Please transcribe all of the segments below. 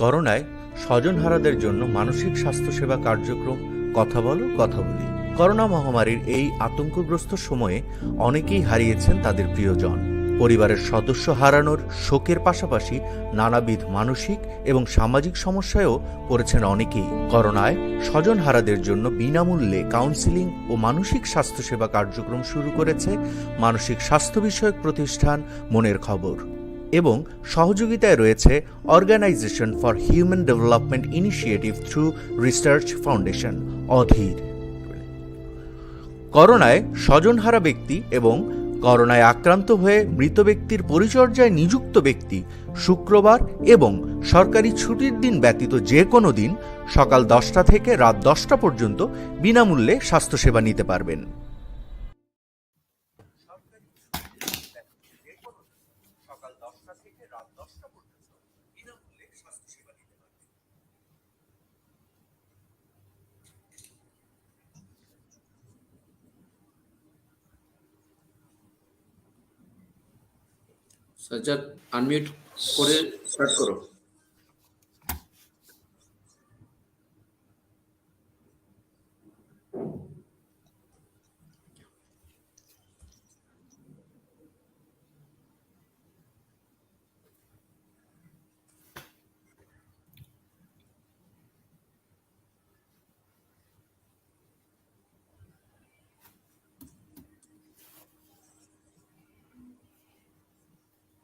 করোনায় স্বজনহারাদের জন্য মানসিক স্বাস্থ্যসেবা কার্যক্রম কথা বলি। করোনা মহামারীর এই আতঙ্কগ্রস্ত সময়ে অনেকেই হারিয়েছেন তাদের প্রিয়জন। পরিবারের সদস্য হারানোর শোকের পাশাপাশি নানাবিধ মানসিক এবং সামাজিক সমস্যায়ও পড়েছেন অনেকেই। করোনায় স্বজনহারাদের জন্য বিনামূল্যে কাউন্সেলিং ও মানসিক স্বাস্থ্যসেবা কার্যক্রম শুরু করেছে মানসিক স্বাস্থ্য বিষয়ক প্রতিষ্ঠান মনের খবর এবং সহযোগিতায় রয়েছে organization for human development initiative through research foundation অধীর। করোনায় স্বজনহারা ব্যক্তি এবং করোনায় আক্রান্ত হয়ে মৃত ব্যক্তির পরিচর্যায় নিযুক্ত ব্যক্তি শুক্রবার এবং সরকারি ছুটির দিন ব্যতীত যে কোনো দিন সকাল 10টা থেকে রাত 10টা পর্যন্ত বিনামূল্যে স্বাস্থ্যসেবা নিতে পারবেন। সাজ্জাদ আনমিউট করে স্টার্ট করো।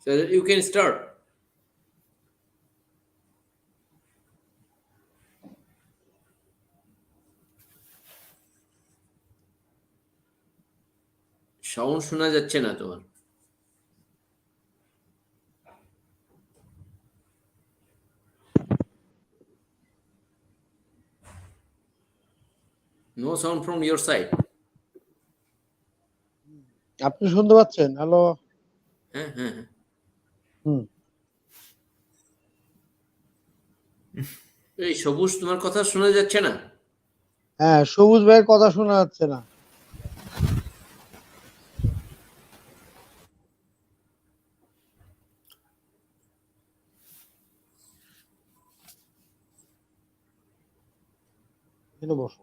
Saজ্জাদ, you can start. সাউন্ড শোনা যাচ্ছে না তোমার। No sound from your side. আপনি শুনতে পাচ্ছেন? হ্যালো। হ্যাঁ হ্যাঁ হ্যাঁ। এই সবুজ, তোমার কথা শোনা যাচ্ছে না। হ্যাঁ, সবুজ ভাইয়ের কথা শোনা যাচ্ছে না। বসো।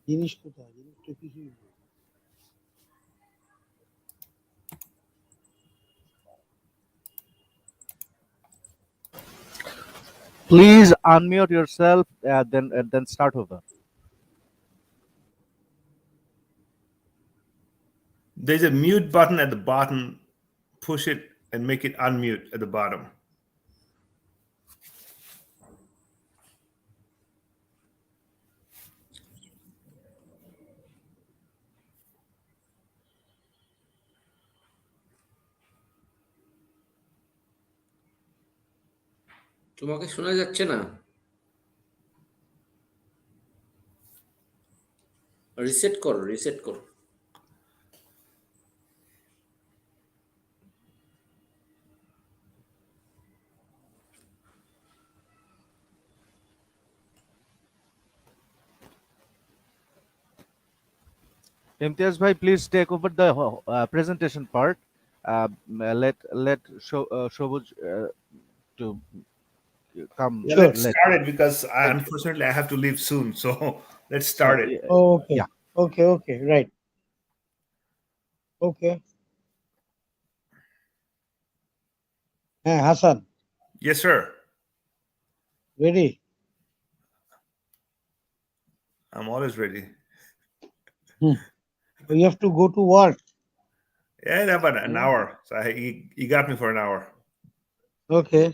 জিনিস কোথায়? জিনিসটা কিছুই নেই। Please unmute yourself then start over. There's a mute button at the bottom. Push it and make it unmute at the bottom. তোমাকে শোনা যাচ্ছে না। রিসেট করো। Imtiaz bhai, please take over the presentation part. Let Shobuj to come. Yeah, let's start it because unfortunately I have to leave soon. So let's start it. Oh, okay. Yeah. Okay. Right. Okay. হ্যাঁ, Hasan. Yes, sir. Ready? I'm always ready. You have to go to work. Yeah, about an hour. So you got me for an hour. Okay.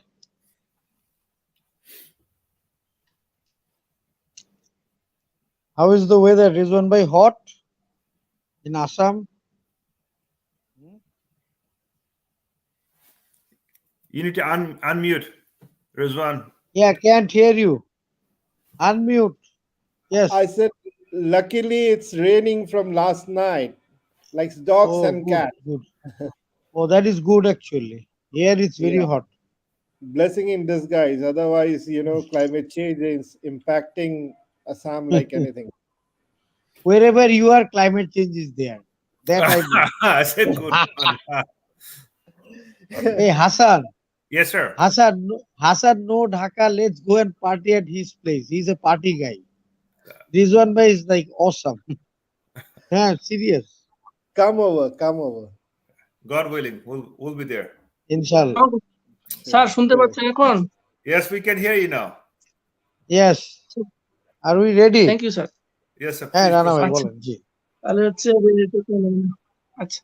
How is the weather? Rizwan bhai, hot in Assam? You need to unmute, Rizwan. Yeah, can't hear you. Unmute. Yes. I said, luckily it's raining from last night, like dogs and good, cats. Good. Oh, that is good actually. Here it's very hot. Blessing in disguise. Otherwise, climate change is impacting Assam like anything. Wherever you are, climate change is there. That I know. I said good. Hey, Hassan. Yes, sir. Hasan, no Dhaka, let's go and party at his place. He's a party guy. Rizwan bhai is like awesome. Yeah, serious. Come over, come over. God willing, we'll be there. Inshallah. Sir শুনতে পাচ্ছেন এখন? Yes, we can hear you now. Yes. Are we ready? Thank you sir. Yes, sir. হ্যাঁ Please Rana ভাই proceed. বলেন জি। তাহলে হচ্ছে আচ্ছা,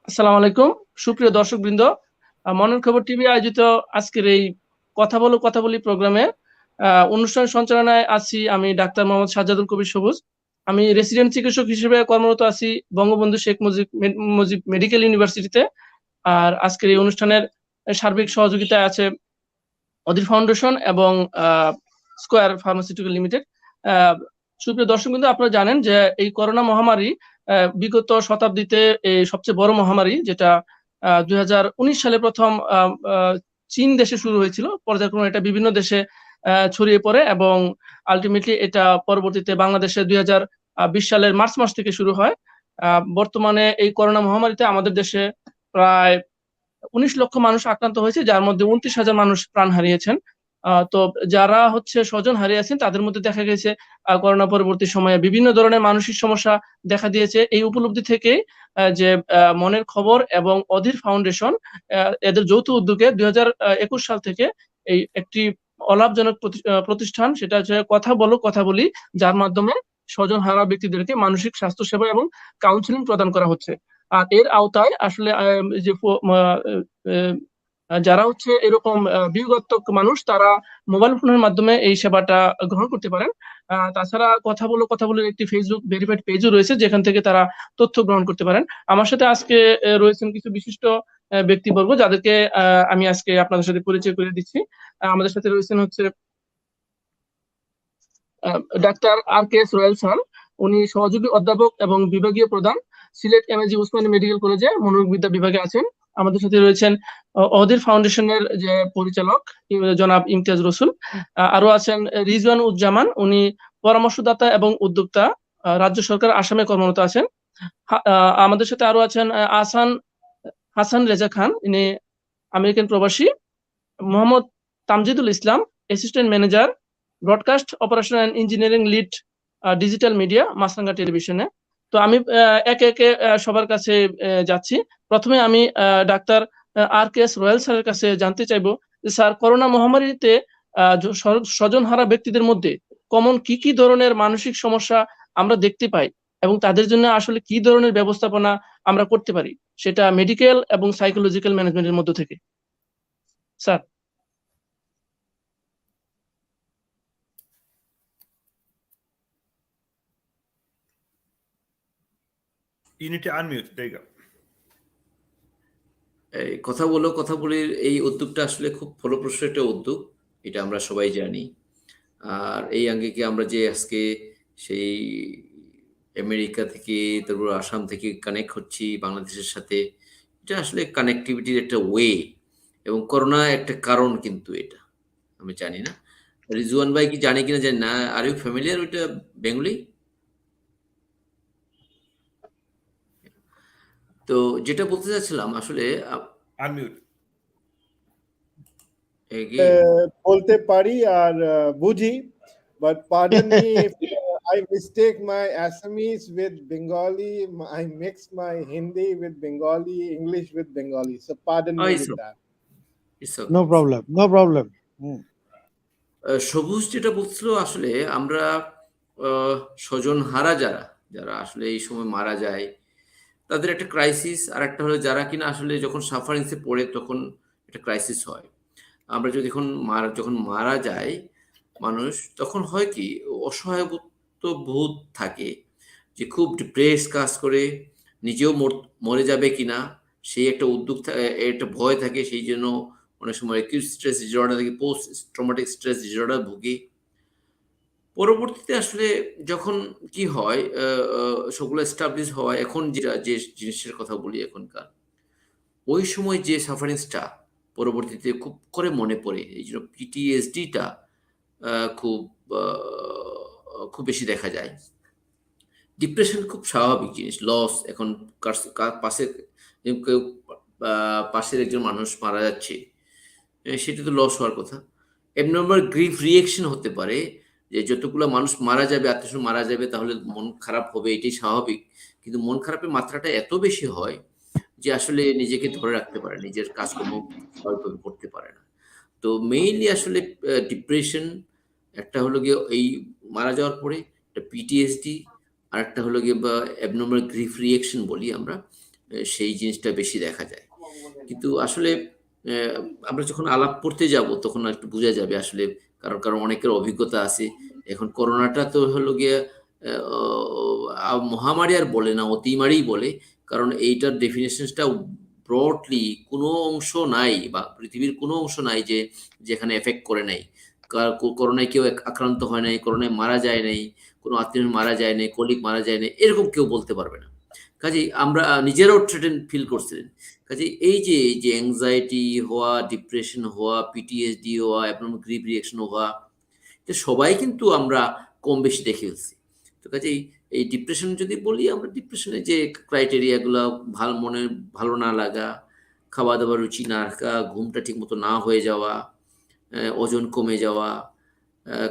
আসসালামু আলাইকুম সুপ্রিয় দর্শকবৃন্দ, মনের খবর টিভি আয়োজিত আজকের এই কথা বলি প্রোগ্রামে অনুষ্ঠান সঞ্চালনায় আছি আমি ডাক্তার মোহাম্মদ সাজ্জাদুল কবির সবুজ। আমি রেসিডেন্ট চিকিৎসক হিসেবে কর্মরত আছি বঙ্গবন্ধু শেখ মুজিব মেডিকেল ইউনিভার্সিটিতে। আর আজকের এই অনুষ্ঠানের সার্বিক সহযোগিতায় আছে অদির ফাউন্ডেশন এবং স্কয়ার ফার্মাসিউটিক্যাল লিমিটেড। সুপ্রিয় দর্শকবৃন্দ, আপনারা জানেন যে এই করোনা মহামারী বিগত শতাব্দীতে এই সবচেয়ে বড় মহামারী, যেটা 2019 সালে প্রথম চীন দেশে শুরু হয়েছিল, পর্যায়ক্রমে এটা বিভিন্ন দেশে ছড়িয়ে পড়ে এবং আলটিমেটলি এটা পরবর্তীতে বাংলাদেশে 2020 সালের মার্চ মাস থেকে শুরু হয়। বর্তমানে এই করোনা মহামারীতে আমাদের দেশে প্রায় 19 লক্ষ মানুষ আক্রান্ত হয়েছে, যার মধ্যে 29,000 মানুষ প্রাণ হারিয়েছেন। তো যারা হচ্ছে স্বজন হারিয়েছেন তাদের মধ্যে দেখা গেছে করোনা পরবর্তী সময়ে বিভিন্ন ধরনের মানসিক সমস্যা দেখা দিয়েছে। এই উপলব্ধি থেকে যে মনের খবর এবং অধীর ফাউন্ডেশন এদের যৌথ উদ্যোগে 2021 সাল থেকে এই একটি অলাভজনক প্রতিষ্ঠান, সেটা হচ্ছে কথা বলি, যার মাধ্যমে স্বজন হারা ব্যক্তিদেরকে মানসিক স্বাস্থ্য সেবা এবং কাউন্সিলিং প্রদান করা হচ্ছে। আর এর আওতায় আসলে যে যারা হচ্ছে এরকম বিয়োগাত্মক মানুষ, তারা মোবাইল ফোনের মাধ্যমে এই সেবাটা গ্রহণ করতে পারেন। তাছাড়া কথা বলে একটি ফেসবুক ভেরিফাইড পেজও রয়েছে, যেখান থেকে তারা তথ্য গ্রহণ করতে পারেন। আমার সাথে আজকে রয়েছেন কিছু বিশিষ্ট ব্যক্তিবর্গ, যাদেরকে আমি আজকে আপনাদের সাথে পরিচয় করে দিচ্ছি। আমাদের সাথে রয়েছেন হচ্ছে ডাক্তার RKS রয়েল স্যার, উনি সহযোগী অধ্যাপক এবং বিভাগীয় প্রধান, সিলেট MAG উসমানী মেডিকেল কলেজে মনোরোগবিদ্যা বিভাগে আছেন। আমাদের সাথে রয়েছেন অধীর ফাউন্ডেশনের যে পরিচালক জনাব ইমতিয়াজ রসুল। আরো আছেন রিজওয়ান উজ্জামান, উনি পরামর্শদাতা এবং উদ্যোক্তা, রাজ্য সরকার আসামে কর্মরত আছেন। আমাদের সাথে আরো আছেন হাসান রেজা খান, ইনি আমেরিকান প্রবাসী। Mohammad Tamjidul Islam, assistant manager, broadcast operation and engineering lead, digital media, Maasranga টেলিভিশনে। তো আমি একে একে সবার কাছে যাচ্ছি। প্রথমে আমি ডাক্তার RKS রয়েল স্যারের কাছে জানতে চাইবো যে স্যার, করোনা মহামারীতে স্বজনহারা ব্যক্তিদের মধ্যে কমন কি ধরনের মানসিক সমস্যা আমরা দেখতে পাই এবং তাদের জন্য আসলে কি ধরনের ব্যবস্থাপনা আমরা করতে পারি, সেটা মেডিকেল এবং সাইকোলজিক্যাল ম্যানেজমেন্টের মধ্য থেকে। Sir. You need to unmute. There you go. এই কথা বলির এই উদ্যোগটা আসলে খুব ফলপ্রসূ একটা উদ্যোগ, এটা আমরা সবাই জানি। আর এই আঙ্গিকে আমরা যে আজকে সেই আমেরিকা থেকে, তারপর আসাম থেকে কানেক্ট হচ্ছি বাংলাদেশের সাথে, এটা আসলে কানেক্টিভিটির একটা ওয়ে, এবং করোনা একটা কারণ কিন্তু এটা আমি জানি না। রিজওয়ান ভাই কি জানে কিনা জানি না। Are you familiar with Bengali? তো যেটা বলতে চাচ্ছিলাম আসলে Unmute. বলতে পারি আর বুঝি, but pardon me if I mistake my Assamese with Bengali, I mix my Hindi with Bengali, English with Bengali, so pardon me with that. No problem. সবুজ যেটা বলছিল, আসলে আমরা স্বজন হারা যারা আসলে এই সময় মারা যায়, তাদের একটা ক্রাইসিস, আর একটা হলো যারা কিনা আসলে যখন সাফারিংসে পড়ে তখন একটা ক্রাইসিস হয়। আমরা যখন মারা যায় মানুষ, তখন হয় কি অসহায়ত্ব বোধ থাকে, যে খুব ডিপ্রেস কাজ করে, নিজেও মরে যাবে কিনা সেই একটা উদ্যোগ, একটা ভয় থাকে। সেই জন্য অনেক সময় অ্যাকিউট স্ট্রেস ডিসঅর্ডার থেকে পোস্ট ট্রমাটিক স্ট্রেস ডিসঅর্ডার ভুগি। পরবর্তীতে আসলে যখন কি হয়, সবগুলো এস্টাবলিশ হয়, এখন যে জিনিসের কথা বলি এখনকার, ওই সময় যে সাফারিংসটা পরবর্তীতে খুব করে মনে পড়ে, এই জন্য PTSDটা খুব বেশি দেখা যায়। ডিপ্রেশন খুব স্বাভাবিক জিনিস, লস, এখন পাশে কেউ পাশের একজন মানুষ মারা যাচ্ছে, সেটা তো লস হওয়ার কথা। অ্যাবনর্মাল গ্রিফ রিয়েকশন হতে পারে, যে যতগুলো মানুষ মারা যাবে, আত্মীয় মারা যাবে, তাহলে মন খারাপ হবে, এটাই স্বাভাবিক। কিন্তু মন খারাপের মাত্রাটা এত বেশি হয় যে আসলে নিজেকে ধরে রাখতে পারে, নিজের কাজকর্ম স্বাভাবিকভাবে করতে পারে না। তো মেইনলি আসলে ডিপ্রেশন একটা হলো গিয়ে এই মারা যাওয়ার পরে, একটা পিটিএসডি, আর একটা হলো গিয়ে বা অ্যাবনর্মাল গ্রিফ রিয়েকশন বলি আমরা, সেই জিনিসটা বেশি দেখা যায়। কিন্তু আসলে আহ, আমরা যখন আলাপ করতে যাব তখন একটু বোঝা যাবে আসলে, কারণ কারণ অনেকের অভিজ্ঞতা আছে। এখন করোনাটা তো হলো গিয়ে মহামারী আর বলে না, অতিমারি বলে। কারণ এইটার ডেফিনেশনটা ব্রডলি কোনো অংশ নাই, বা পৃথিবীর কোনো অংশ নাই যে যেখানে এফেক্ট করে নাই। করোনায় কেউ আক্রান্ত হয় নাই, করোনায় মারা যায় নাই, কোনো আত্মীয় মারা যায় নাই, কলিগ মারা যায় নাই, এরকম কেউ বলতে পারবে না। কাজেই আমরা নিজেরাও থ্রেটেন ফিল করছিলেন। কাজে এই যে যে অ্যাংজাইটি হওয়া, ডিপ্রেশন হওয়া, পিটিএসডি হওয়া, অ্যাবনর্মাল গ্রিভ রিয়েকশন হওয়া, এটা সবাই কিন্তু আমরা কম বেশি দেখে ফেলছি। তো কাজেই এই ডিপ্রেশন যদি বলি, আমরা ডিপ্রেশনের যে ক্রাইটেরিয়াগুলো, মনে ভালো না লাগা, খাওয়া দাওয়ার রুচি না রাখা, ঘুমটা ঠিক মতো না হয়ে যাওয়া, ওজন কমে যাওয়া,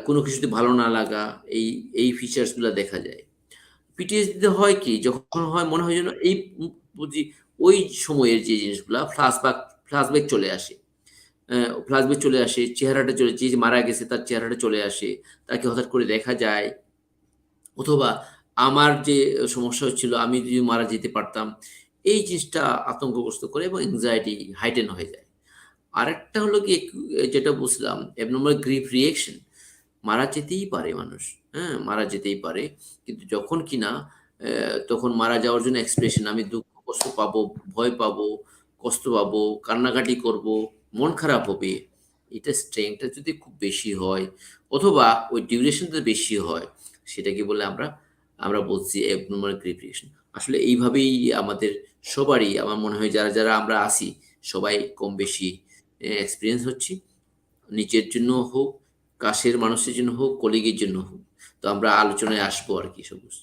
কোনো কিছুতে ভালো না লাগা, এই এই ফিচার্সগুলো দেখা যায়। পিটিএসডিতে হয় কি, যখন হয় মনে হয় যেন এই বুঝি ওই সময়ের যে জিনিসগুলা ফ্ল্যাশব্যাক চলে আসে। ফ্ল্যাশব্যাক চলে আসে, চেহারাটা চলে, যে মারা গেছে তার চেহারাটা চলে আসে, তাকে হঠাৎ করে দেখা যায়। অথবা আমার যে সমস্যা হচ্ছিল, আমি যদি মারা যেতে পারতাম, এই জিনিসটা আতঙ্কগ্রস্ত করে এবং এনজাইটি হাইটেন হয়ে যায়। আরেকটা হলো কি, যেটা বুঝলাম, অ্যাবনর্মাল গ্রিফ রিয়েকশন, মারা যেতেই পারে মানুষ, হ্যাঁ মারা যেতেই পারে। কিন্তু যখন কিনা তখন মারা যাওয়ার জন্য এক্সপ্রেশন, আমি দুঃখ কষ্ট পাবো, ভয় পাবো, কষ্ট পাবো, কান্নাকাটি করব, মন খারাপ হবে, এটা স্ট্রেংথটা যদি খুব বেশি হয়, অথবা ওই ডিউরেশনটা বেশি হয়, সেটাকে বলে আমরা আমরা বলছি অ্যাবনর্মাল গ্রিফ রিয়েকশন। আসলে এইভাবেই আমাদের সবারই, আমার মনে হয় যারা যারা আমরা আছি, সবাই কম বেশি এক্সপিরিয়েন্স হচ্ছি, নিজের জন্য হোক, কাছের মানুষের জন্য হোক, কলিগের জন্য হোক। তো আমরা আলোচনায় আসবো আর কি সবুজ।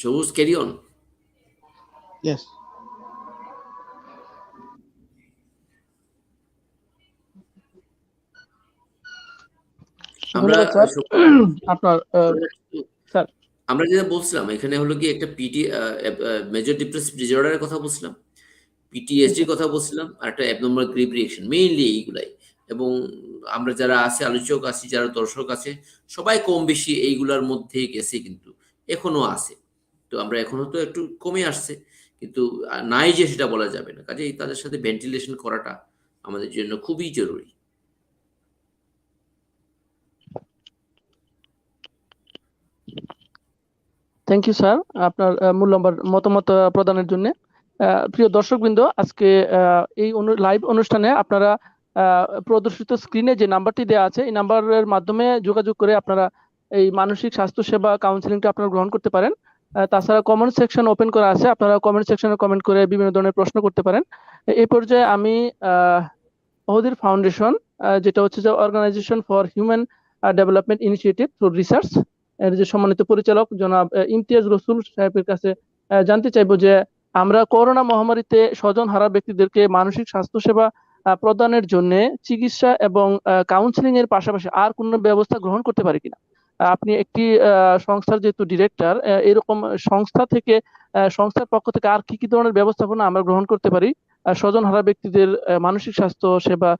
সবুজ, ক্যারি অন। Yes. আমরা ধন্যবাদ স্যার। আপনার স্যার, আমরা যেটা বলছিলাম এখানে হলো কি, একটা মেজর ডিপ্রেসিভ ডিসঅর্ডারের কথা বলছিলাম, পিটিএসডির কথা বলছিলাম, আর একটা অ্যাবনর্মাল গ্রিভ রিয়েকশন, মেইনলি এইগুলাই। এবং আমরা যারা আছে, আলোচক আছি, যারা দর্শক আছে, সবাই কম বেশি এইগুলার মধ্যে গেছে, কিন্তু এখনো আছে। তো আমরা এখনো তো একটু কমে আসছে, কিন্তু নাই যে সেটা বলা যাবে না। কাজেই তাদের সাথে ভেন্টিলেশন করাটা আমাদের জন্য খুবই জরুরি। থ্যাংক ইউ স্যার, আপনার মূল্যবান মতামত প্রদানের জন্য। প্রিয় দর্শকবৃন্দ, আজকে এই লাইভ অনুষ্ঠানে আপনারা প্রদর্শিত স্ক্রিনে যে নাম্বারটি দেওয়া আছে, এই নাম্বারের মাধ্যমে যোগাযোগ করে আপনারা এই মানসিক স্বাস্থ্য সেবা কাউন্সিলিংটা আপনারা গ্রহণ করতে পারেন। তাছাড়া কমেন্ট সেকশন ওপেন করা আছে, আপনারা কমেন্ট সেকশনে কমেন্ট করে বিভিন্ন ধরনের প্রশ্ন করতে পারেন। এই পর্যায়ে আমি ওহদির ফাউন্ডেশন, যেটা হচ্ছে যে organization for human development initiative through research, এর যে সম্মানিত পরিচালক জনাব ইমতিয়াজ রসুল সাহেবের কাছে জানতে চাইবো যে আমরা করোনা মহামারীতে স্বজন হারা ব্যক্তিদেরকে মানসিক স্বাস্থ্য সেবা প্রদানের জন্য চিকিৎসা এবং কাউন্সিলিং এর পাশাপাশি আর কোনো ব্যবস্থা গ্রহণ করতে পারি কিনা। আপনি একটি সংস্থার যেহেতু ডিরেক্টর, এরকম সংস্থা থেকে, সংস্থার পক্ষ থেকে আর কি কি ধরনের ব্যবস্থাপনা আমরা গ্রহণ করতে পারি স্বজন হারা ব্যক্তিদের মানসিক স্বাস্থ্য সেবা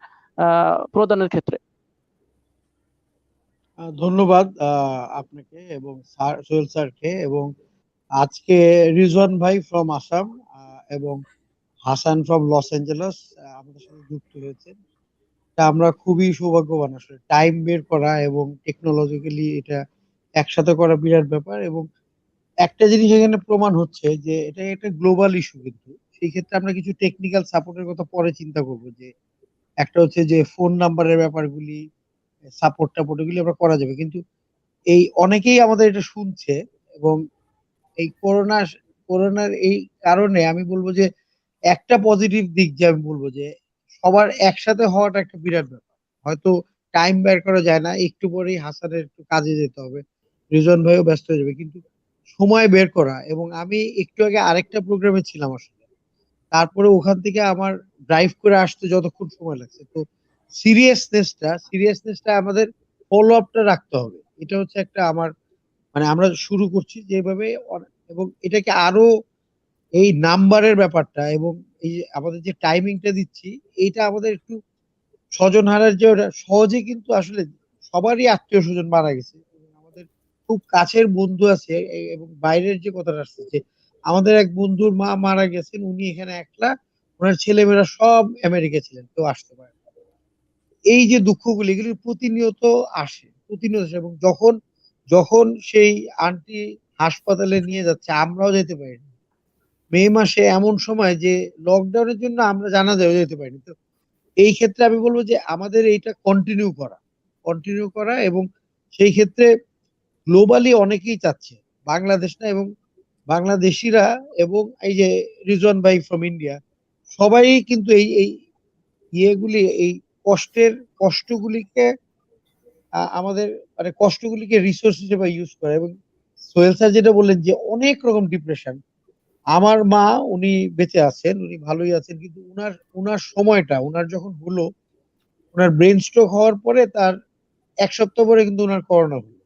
প্রদানের ক্ষেত্রে। ধন্যবাদ আপনাকে এবং স্যার সোহেল স্যারকে, এবং আজকে রিজওয়ান ভাই ফ্রম আসাম এবং হাসান ফ্রম লস অ্যাঞ্জেলস আমাদের সাথে যুক্ত হয়েছেন। তা আমরা খুবই সৌভাগ্যবান, আসলে টাইম বের করা এবং টেকনোলজিক্যালি এটা একসাথে করা বিরাট ব্যাপার। এবং একটা জিনিস এখানে প্রমাণ হচ্ছে যে এটা একটা গ্লোবাল ইস্যু, কিন্তু সেই ক্ষেত্রে আমরা কিছু টেকনিক্যাল সাপোর্টের কথা পরে চিন্তা করবো। যে একটা হচ্ছে যে ফোন নাম্বারের ব্যাপারগুলি, সাপোর্ট টাপোর্ট এগুলি আমরা করা যাবে, কিন্তু এই অনেকেই আমাদের এটা শুনছে। এবং এই করোনার এই কারণে আমি বলবো যে একটা পজিটিভ দিক, যে আমি বলবো যে সবার একসাথে হওয়াটা একটা বিরাট ব্যাপার। হয়তো টাইম বের করা যায় না, একটু পরেই হাসানের একটু কাজে যেতে হবে, রিজন ভাইও ব্যস্ত হয়ে যাবে, কিন্তু সময় বের করা। এবং আমি একটু আগে আরেকটা প্রোগ্রামে ছিলাম আসলে, তারপরে ওখান থেকে আমার ড্রাইভ করে আসতে যতক্ষণ সময় লাগছে। তো সিরিয়াসনেসটা আমাদের ফলো আপটা রাখতে হবে। এটা হচ্ছে একটা আমার, মানে আমরা শুরু করছি যেভাবে এবং এটাকে আরো এই নাম্বারের ব্যাপারটা এবং এই যে আমাদের যে টাইমিংটা দিচ্ছি, এইটা আমাদের একটু স্বজন হারার যে ওটা সহজে, কিন্তু আসলে সবারই আত্মীয় স্বজন মারা গেছে এবং আমাদের খুব কাছের বন্ধু আছে এবং বাইরের যে কথাটা আসছে যে আমাদের এক বন্ধুর মা মারা গেছেন, উনি এখানে একলা, ওনার ছেলেমেয়েরা সব আমেরিকা ছিলেন, কেউ আসতে পারে না। এই যে দুঃখগুলি, এগুলি প্রতিনিয়ত আসে এবং যখন যখন সেই আন্টি হাসপাতালে নিয়ে যাচ্ছে, আমরাও যেতে পারি না। মে মাসে এমন সময় যে লকডাউনের জন্য আমরা জানাজাও যেতে পারিনি। তো এই ক্ষেত্রে আমি বলবো যে আমাদের এইটা কন্টিনিউ করা এবং সেই ক্ষেত্রে গ্লোবালি অনেকেই চাচ্ছে, বাংলাদেশ না এবং বাংলাদেশিরা এবং এই যে রিজওয়ান ভাই ফ্রম ইন্ডিয়া, সবাই কিন্তু এই এই ইয়েগুলি, এই কষ্টগুলিকে আমাদের মানে কষ্টগুলিকে রিসোর্স হিসেবে ইউজ করে। এবং সোহেল স্যার যেটা বললেন যে অনেক রকম ডিপ্রেশন, আমার মা উনি বেঁচে আছেন, উনি ভালোই আছেন, কিন্তু উনার সময়টা, উনার যখন হলো, উনার ব্রেন স্ট্রোক হওয়ার পরে তার 1 সপ্তাহ পরে কিন্তু উনার করোনা হলো।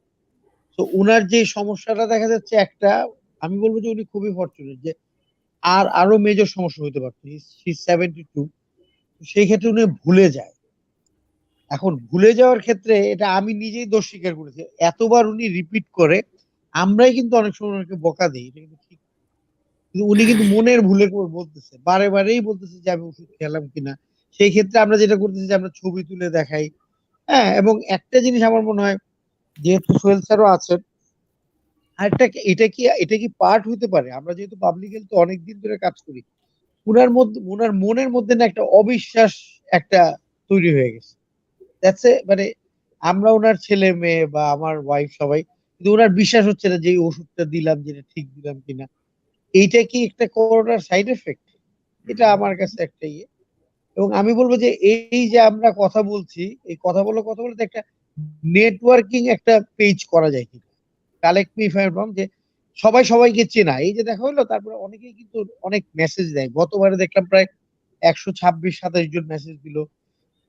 তো উনার যে সমস্যাটা দেখা যাচ্ছে একটা, আমি বলবো যে উনি খুবই ফরচুনেট যে আরো মেজর সমস্যা হতে পারতো। হি 72, সেই ক্ষেত্রে উনি ভুলে যায়। এখন ভুলে যাওয়ার ক্ষেত্রে এটা আমি নিজেই দোষ স্বীকার করেছি, এতবার উনি রিপিট করে, আমরাই কিন্তু অনেক সময় ওনাকে বকা দিই, এটা কিন্তু ঠিক। কিন্তু উনি কিন্তু মনের ভুলে করে বলতেছে, বারেই বলতেছে যে আমি ওষুধ খেলাম কিনা। সেই ক্ষেত্রে আমরা যেটা করতেছি যে আমরা ছবি তুলে দেখাই। হ্যাঁ, এবং একটা জিনিস আমার মনে হয়, যেহেতু সোহেল স্যারও আছেন, আরেকটা, এটা কি পার্ট হতে পারে, আমরা যেহেতু পাবলিক হেলথ অনেকদিন ধরে কাজ করি, উনার মনের মধ্যে না একটা অবিশ্বাস একটা তৈরি হয়ে গেছে। মানে আমরা ওনার ছেলে মেয়ে বা আমার ওয়াইফ সবাই, কিন্তু ওনার বিশ্বাস হচ্ছে না যে এই ওষুধটা দিলাম যেটা ঠিক দিলাম কিনা। এইটা কি একটা করোনার সাইড এফেক্ট? এটা আমার কাছে একটা ইয়ে। এবং আমি বলবো যে এই যে আমরা কথা বলছি, এই কথা বলতে একটা নেটওয়ার্কিং একটা পেজ করা যায় কিনা, collect me if I am রং, যে সবাই সবাইকে চেনা, এই যে দেখা হলো, তারপরে অনেকেই কিন্তু অনেক মেসেজ দেয়। গতবারে দেখলাম প্রায় 126-27 জন মেসেজ দিল।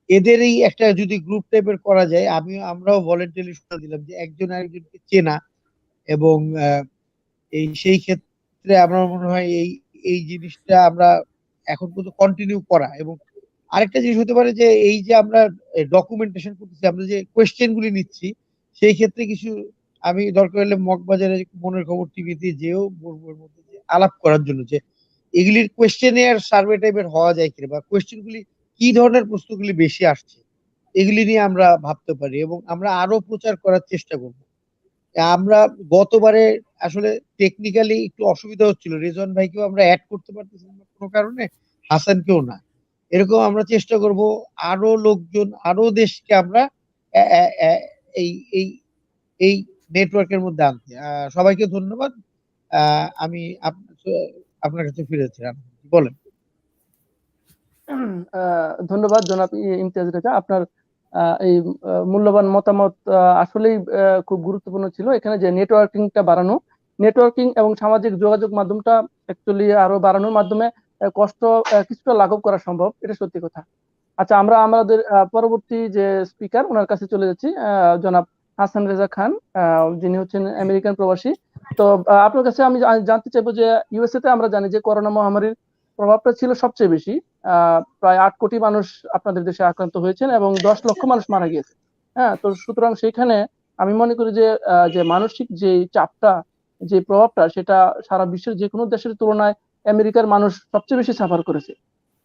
এদেরই একটা যদি গ্রুপ টাইপের করা যায়, আমরাও ভলেন্টারি দিলাম যে একজন আরেকজনকে চেনা এবং সেই ক্ষেত্রে আমার মনে হয় এই এই জিনিসটা আমরা এখন পর্যন্ত কন্টিনিউ করা। এবং আরেকটা জিনিস হতে পারে যে এই যে আমরা ডকুমেন্টেশন করতেছি, আমরা যে কোয়েশ্চেন গুলি নিচ্ছি, সেই ক্ষেত্রে কিছু, আমি দরকার হলে মগবাজারে মনের খবর টিভিতে যেও বলবো এর মধ্যে যে আলাপ করার জন্য যে এগুলির কোয়েশ্চেনের সার্ভে টাইপের হওয়া যায় কিনা, বা কোয়েশ্চেন গুলি কি ধরনের প্রশ্নগুলি বেশি আসছে, এগুলি নিয়ে আমরা ভাবতে পারি এবং আমরা আরো প্রচার করার চেষ্টা করব। আমরা গতবারে আসলে টেকনিক্যালি একটু অসুবিধা হচ্ছিল, রেজন ভাইকেও আমরা অ্যাড করতে পারতেছিলাম না কোনো কারণে, হাসানকেও না। এরকম আমরা চেষ্টা করব আরো লোকজন, আরো দেশকে আমরা এই এই এই নেটওয়ার্কের মধ্যে আনতে। সবাইকে ধন্যবাদ। আমি আপনার কাছে ফিরেছি, বলেন। ধন্যবাদ জনাব ইমতিয়াজ রেজা, আপনার এই মূল্যবান মতামত আসলেই খুব গুরুত্বপূর্ণ ছিল। এখানে যে নেটওয়ার্কিংটা বাড়ানো, নেটওয়ার্কিং এবং সামাজিক যোগাযোগ মাধ্যমটা অ্যাকচুয়ালি আরো বাড়ানোর মাধ্যমে কষ্ট কিছুটা লাঘব করা সম্ভব, এটা সত্যি কথা। আচ্ছা, আমরা আমাদের পরবর্তী যে স্পিকার ওনার কাছে চলে যাচ্ছি, জনাব হাসান রেজা খান, যিনি হচ্ছেন আমেরিকান প্রবাসী। তো আপনার কাছে আমি জানতে চাইবো যে ইউএসএ তে আমরা জানি যে করোনা মহামারীর প্রভাবটা ছিল সবচেয়ে বেশি। প্রায় 8 কোটি মানুষ আপনাদের দেশে আক্রান্ত হয়েছেন এবং 10 লক্ষ মানুষ মারা গিয়েছে। হ্যাঁ, তো সুতরাং সেখানে আমি মনে করি যে যে মানসিক যে চাপটা, যে প্রভাবটা, সেটা সারা বিশ্বের যে কোনো দেশের তুলনায় আমেরিকার মানুষ সবচেয়ে বেশি সাফার করেছে।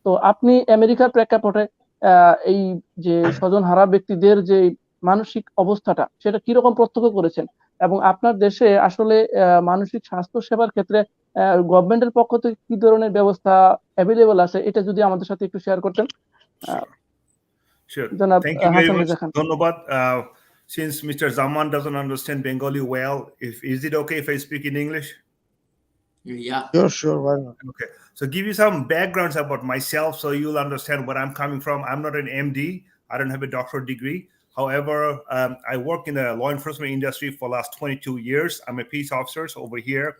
তো আপনি আমেরিকার প্রেক্ষাপটে এই যে স্বজন হারা ব্যক্তিদের যে মানসিক অবস্থাটা, সেটা কিরকম প্রত্যক্ষ করেছেন, এবং আপনার দেশে আসলে মানসিক স্বাস্থ্য সেবার ক্ষেত্রে গভর্নমেন্টের পক্ষ থেকে কি ধরনের ব্যবস্থা অ্যাভেলেবল আছে, এটা যদি আমাদের সাথে একটু শেয়ার করতেন। Sure. জনাব Thank you very Hasan much, Reza খান। ধন্যবাদ. Since Mr. Zaman doesn't understand Bengali well, is it okay if I speak in English? Yeah. Sure, why not? Okay, so give you some backgrounds about myself so you'll understand where I'm coming from. I'm not an MD. I don't have a doctorate degree. However, I work in the law enforcement industry for the last 22 years. I'm a peace officer over here.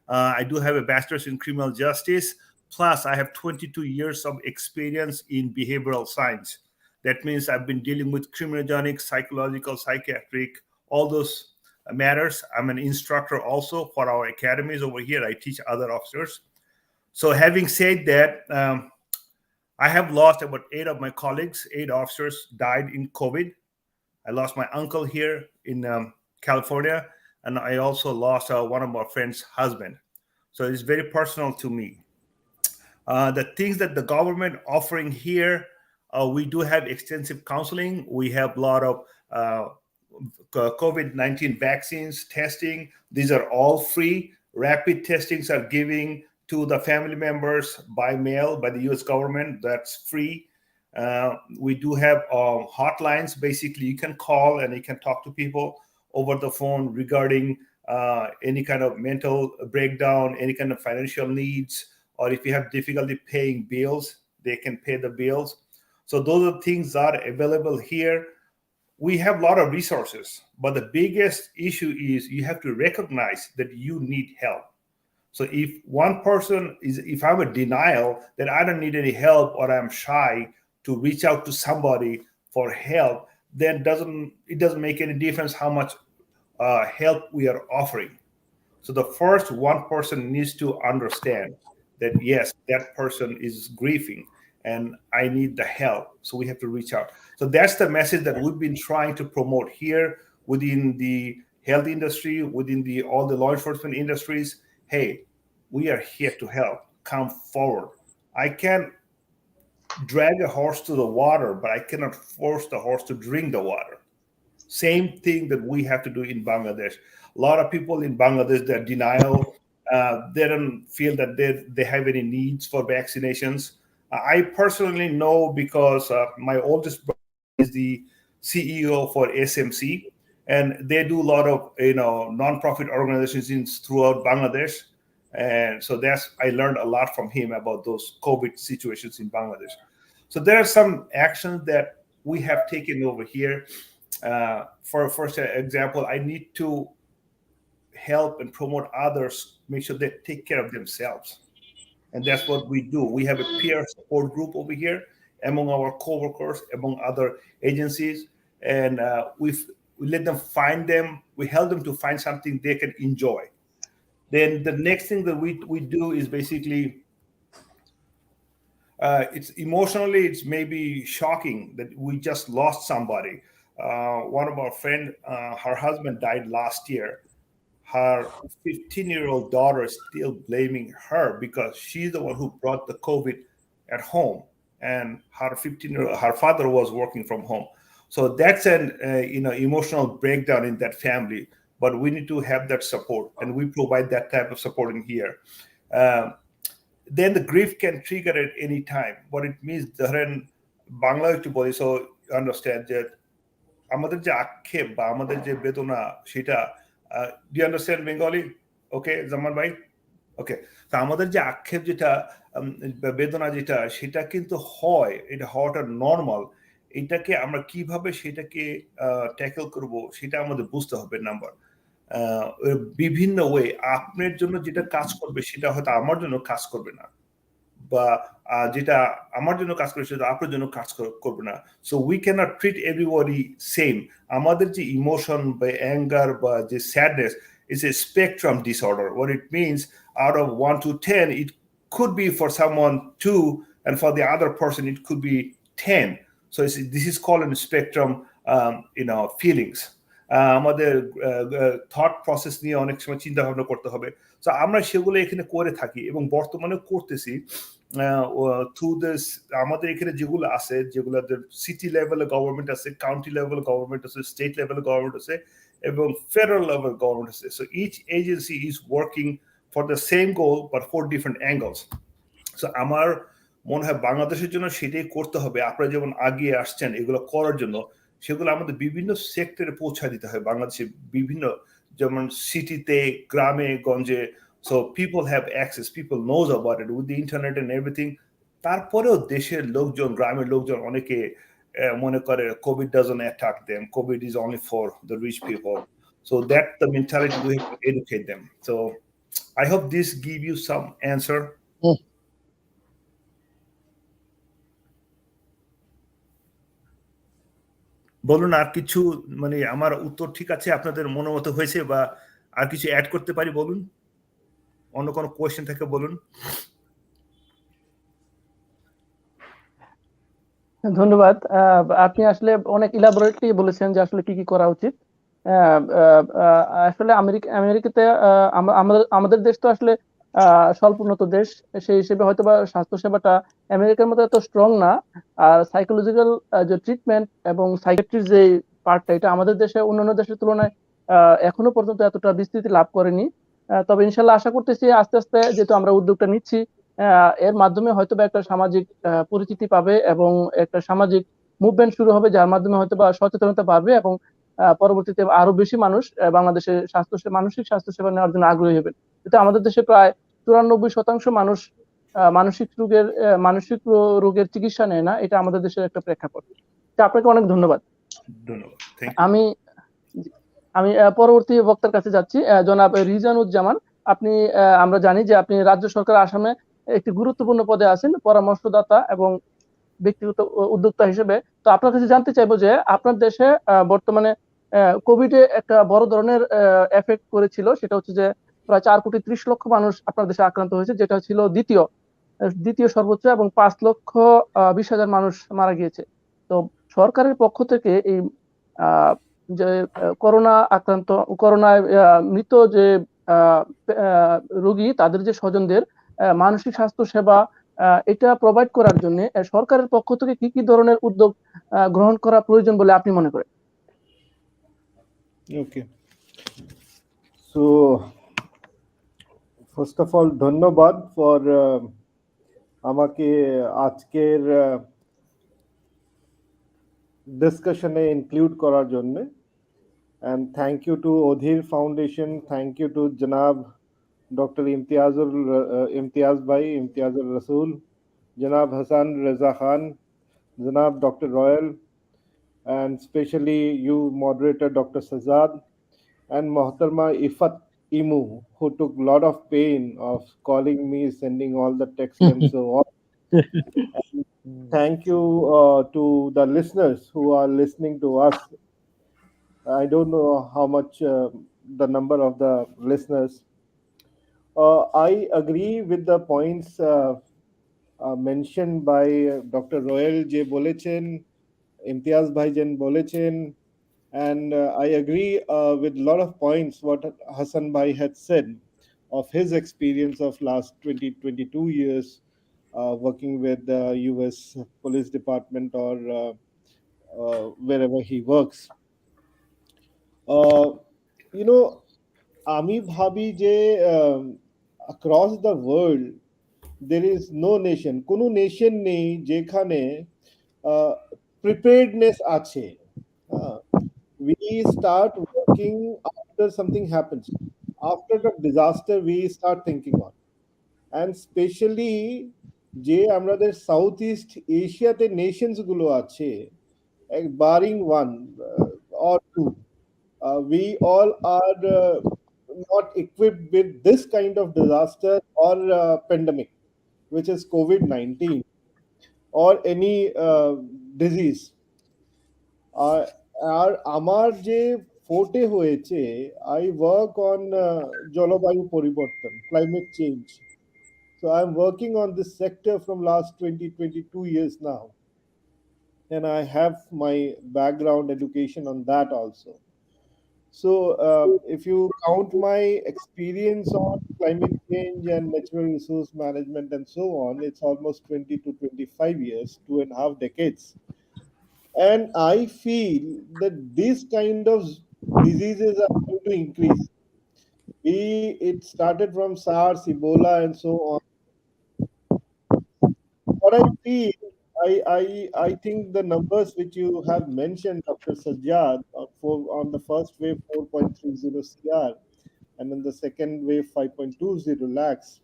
I do have a bachelor's in criminal justice. Plus, I have 22 years of experience in behavioral science. That means I've been dealing with criminogenic, psychological, psychiatric, all those matters. I'm an instructor also for our academies over here. I teach other officers. So having said that, I have lost about 8 of my colleagues. 8 officers died in COVID. I lost my uncle here in California, and I also lost one of my friend's husband. So it's very personal to me. The things that the government offering here, we do have extensive counseling. We have a lot of COVID-19 vaccines, testing. These are all free. Rapid testings are giving to the family members by mail by the US government. That's free. We do have hotlines. Basically, you can call and you can talk to people over the phone regarding any kind of mental breakdown, any kind of financial needs, or if you have difficulty paying bills, they can pay the bills. So those are things that are available here. We have a lot of resources, but the biggest issue is you have to recognize that you need help. So if one person is, if I'm a denial that I don't need any help or I'm shy to reach out to somebody for help, then it doesn't make any difference how much help we are offering. So the first one person needs to understand that, yes, that person is grieving and I need the help. So we have to reach out. So that's the message that we've been trying to promote here within the health industry, within all the law enforcement industries. Hey, we are here to help. Come forward. I can drag a horse to the water, but I cannot force the horse to drink the water. Same thing that we have to do in Bangladesh. A lot of people in Bangladesh, they're denial. They don't feel that they have any needs for vaccinations. I personally know because my oldest brother is the CEO for SMC, and they do a lot of nonprofit organizations throughout Bangladesh. And so I learned a lot from him about those COVID situations in Bangladesh. So there are some actions that we have taken over here. For example, I need to help and promote others, make sure they take care of themselves. And that's what we do. We have a peer support group over here among our coworkers, among other agencies, and we let them we help them to find something they can enjoy. Then the next thing that we do is basically, it's emotionally, it's maybe shocking that we just lost somebody. One of our friends, her husband died last year. Her 15-year-old daughter is still blaming her because she's the one who brought the COVID at home, and her father was working from home. So that's an emotional breakdown in that family. But we need to have that support, and we provide that type of support in here. Then the grief can trigger at any time. What it means, ধরেন বাংলা একটু বলি, so understand that আমাদের যে আক্ষেপ বা আমাদের যে বেদনা সেটা, do you understand Bengali? Okay, Zaman bhai? Okay, তা আমাদের যে আক্ষেপ যেটা বেদনা যেটা সেটা কিন্তু হয়, এটা হওয়াটা নর্মাল। এটাকে আমরা কিভাবে সেটাকে ট্যাকল করব সেটা আমাদের বুঝতে হবে। নাম্বার বিভিন্ন ওয়ে, আপনার জন্য যেটা কাজ করবে সেটা হয়তো আমার জন্য কাজ করবে না, বা যেটা আমার জন্য কাজ করে সেটা আপনার জন্য কাজ করবে না। So we cannot treat everybody same. আমাদের যে ইমোশন বা অ্যাঙ্গার বা যে sadness is a spectrum disorder. What it means, out of 1 to 10, it could be for someone 2, and for the other person it could be 10. So this is called a spectrum, feelings. আমাদের thought process নিয়ে অনেক সময় চিন্তা ভাবনা করতে হবে। তো আমরা সেগুলো এখানে করে থাকি এবং বর্তমানে করতেছি থ্রু দিস। আমাদের এখানে যেগুলো আছে, যেগুলো সিটি লেভেলে গভর্নমেন্ট আছে, কাউন্টি লেভেলে গভর্নমেন্ট আছে, স্টেট লেভেলে গভর্নমেন্ট আছে এবং ফেডারেল লেভেল গভর্নমেন্ট আছে। So each agency is working for the same goal but for different angles. So আমার মনে হয় বাংলাদেশের জন্য সেটাই করতে হবে। আপনারা যেমন আগিয়ে আসছেন এগুলো করার জন্য, সেগুলো আমাদের বিভিন্ন সেক্টরে পৌঁছায় দিতে হয়। বাংলাদেশে বিভিন্ন, যেমন সিটিতে, গ্রামে গঞ্জে, So people have access, people knows about it with the internet and everything. তারপরেও দেশের লোকজন, গ্রামের লোকজন অনেকে মনে করে COVID doesn't attack them, COVID is only for the rich people. So that's the mentality, we have to educate them. So I hope this give you some answer. বলুন আর কিছু, মানে আমার উত্তর ঠিক আছে, আপনাদের মনের মতো হয়েছে, বা আর কিছু অ্যাড করতে পারি? বলুন, অন্য কোনো কোয়েশ্চেন থাকে বলুন। ধন্যবাদ। আপনি আসলে অনেক ইলাবোরেটলি বলেছেন যে আসলে কি কি করা উচিত। আসলে আমেরিকাতে আমাদের দেশ তো আসলে স্বল্পোন্নত দেশ, সেই হিসেবে হয়তো বা স্বাস্থ্য সেবাটা আমেরিকার মতো এত স্ট্রং না। আর সাইকোলজিক্যাল যে ট্রিটমেন্ট এবং সাইকিয়াট্রির যে পার্টটা, এটা আমাদের দেশে অন্যান্য দেশের তুলনায় এখনো পর্যন্ত এতটা বিস্তৃতি লাভ করেনি। তবে ইনশাল্লাহ আশা করতেছি আস্তে আস্তে, যেহেতু আমরা উদ্যোগটা নিচ্ছি, এর মাধ্যমে হয়তো বা একটা সামাজিক পরিচিতি পাবে এবং একটা সামাজিক মুভমেন্ট শুরু হবে, যার মাধ্যমে হয়তো বা সচেতনতা বাড়বে এবং পরবর্তীতে আরো বেশি মানুষ বাংলাদেশের মানসিক স্বাস্থ্য সেবা নেওয়ার জন্য আগ্রহী হবেন। কিন্তু আমাদের দেশে প্রায় 94% মানুষ মানসিক রোগের চিকিৎসা নেয় না, এটা আমাদের দেশের একটা প্রেক্ষাপট। আপনাকে অনেক ধন্যবাদ। আমি পরবর্তী বক্তার কাছে যাচ্ছি, জনাব রিজানুজ্জামান। আপনি, আমরা জানি যে আপনি রাজ্য সরকার আসামে একটি গুরুত্বপূর্ণ পদে আছেন, পরামর্শদাতা এবং ব্যক্তিগত উদ্যোক্তা হিসেবে। তো আপনার কাছে জানতে চাইবো যে আপনার দেশে বর্তমানে কোভিড একটা বড় ধরনের এফেক্ট করেছিল, সেটা হচ্ছে যে প্রায় 4,30,00,000 মানুষ আপনার দেশে আক্রান্ত হয়েছে, যেটা ছিল দ্বিতীয় সর্বোচ্চ, এবং 5,20,000 মানুষ মারা গিয়েছে। তো সরকারের পক্ষ থেকে এই যে করোনায় মৃত যে রোগী, তাদের যে স্বজনদের মানসিক স্বাস্থ্য সেবা এটা প্রোভাইড করার জন্য সরকারের পক্ষ থেকে কি কি ধরনের উদ্যোগ গ্রহণ করা প্রয়োজন বলে আপনি মনে করেন? ওকে, সো ফার্স্ট অফ অল ধন্যবাদ ফর আমাকে আজকের ডিসকাশনে ইনক্লুড করার জন্য। And thank you to OHDIR Foundation, thank you to Janab Dr. Imtiaz Bhai, Imtiazul Rasool, Janab Hassan Reza Khan, Janab Dr. Royal, and especially you moderator Dr. Sajad, and Mohtarma Ifat Imu, who took a lot of pain of calling me, sending all the text and so on. And thank you to the listeners who are listening to us. I don't know how much the number of the listeners. I agree with the points mentioned by Dr. Royal J. Bolechen, Imtiaz Bhaijan Bolechen, and I agree with a lot of points what Hassan Bhai had said of his experience of last 22 years working with the US Police Department or wherever he works. You know, আমি ভাবি যে across the world there is no nation, কোনো nation নেই যেখানে preparedness আছে। We start working after something happens, after the disaster we start thinking on, and especially যে আমাদের south east এশিয়াতে নেশনস গুলো আছে, barring one or two, we all are not equipped with this kind of disaster or pandemic, which is COVID-19 or any disease. আর আমার যে ফোর্টে হয়েছে, I work on জলবায়ু পরিবর্তন, climate change. So I'm working on this sector from last 22 years now. And I have my background education on that also. So if you count my experience on climate change and natural resource management and so on, it's almost 20 to 25 years, 2.5 decades. And I feel that these kind of diseases are going to increase. It started from SARS, Ebola, and so on. What I feel, I think the numbers which you have mentioned, Dr. Sajjad, on the first wave 4.30 CR, and in the second wave 5.20 lakhs.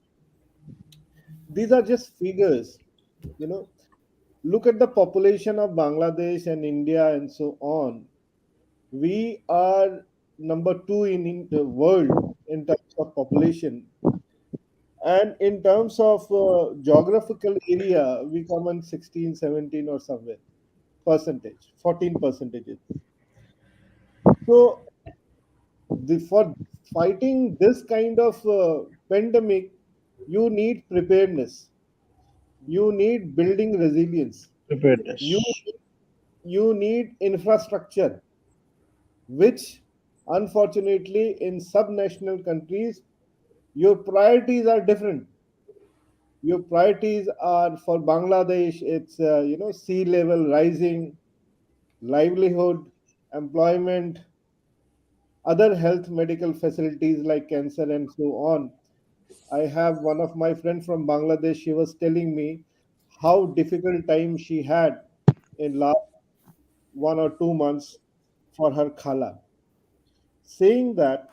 These are just figures, you know. Look at the population of Bangladesh and India and so on. We are number two in the world in terms of population, and in terms of geographical area, we come in 16, 17 or somewhere percentage, 14 percentages. So for fighting this kind of pandemic, you need preparedness, you need building resilience, you Preparedness. you need infrastructure, which unfortunately in subnational countries your priorities are different. Your priorities are, for Bangladesh, it's sea level rising, livelihood, employment, other health medical facilities like cancer and so on. I have one of my friends from Bangladesh. She was telling me how difficult time she had in last 1 or 2 months for her khala, saying that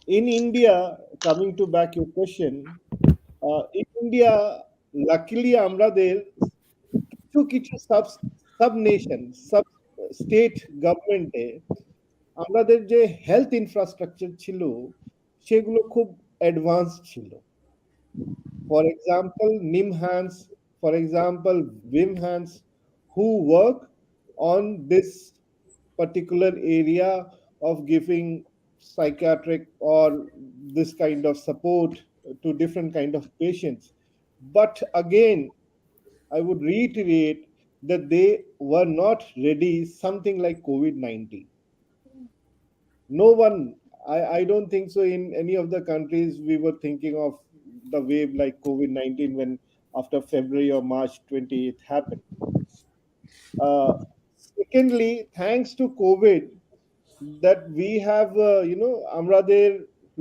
in India, coming to back your question, in India, luckily আমাদের কিছু কিছু sub nation, sub state গভর্নমেন্টে আমাদের যে health infrastructure ছিল সেগুলো খুব advance ছিল। For example, NIMHANS, for example, WIMHANS, who work on this particular area of giving psychiatric or this kind of support to different kind of patients. But again, I would reiterate that they were not ready something like COVID-19. No one, I don't think so in any of the countries we were thinking of the wave like COVID-19 when after February or March 28th happened. uh, Secondly, thanks to COVID, that we have আমাদের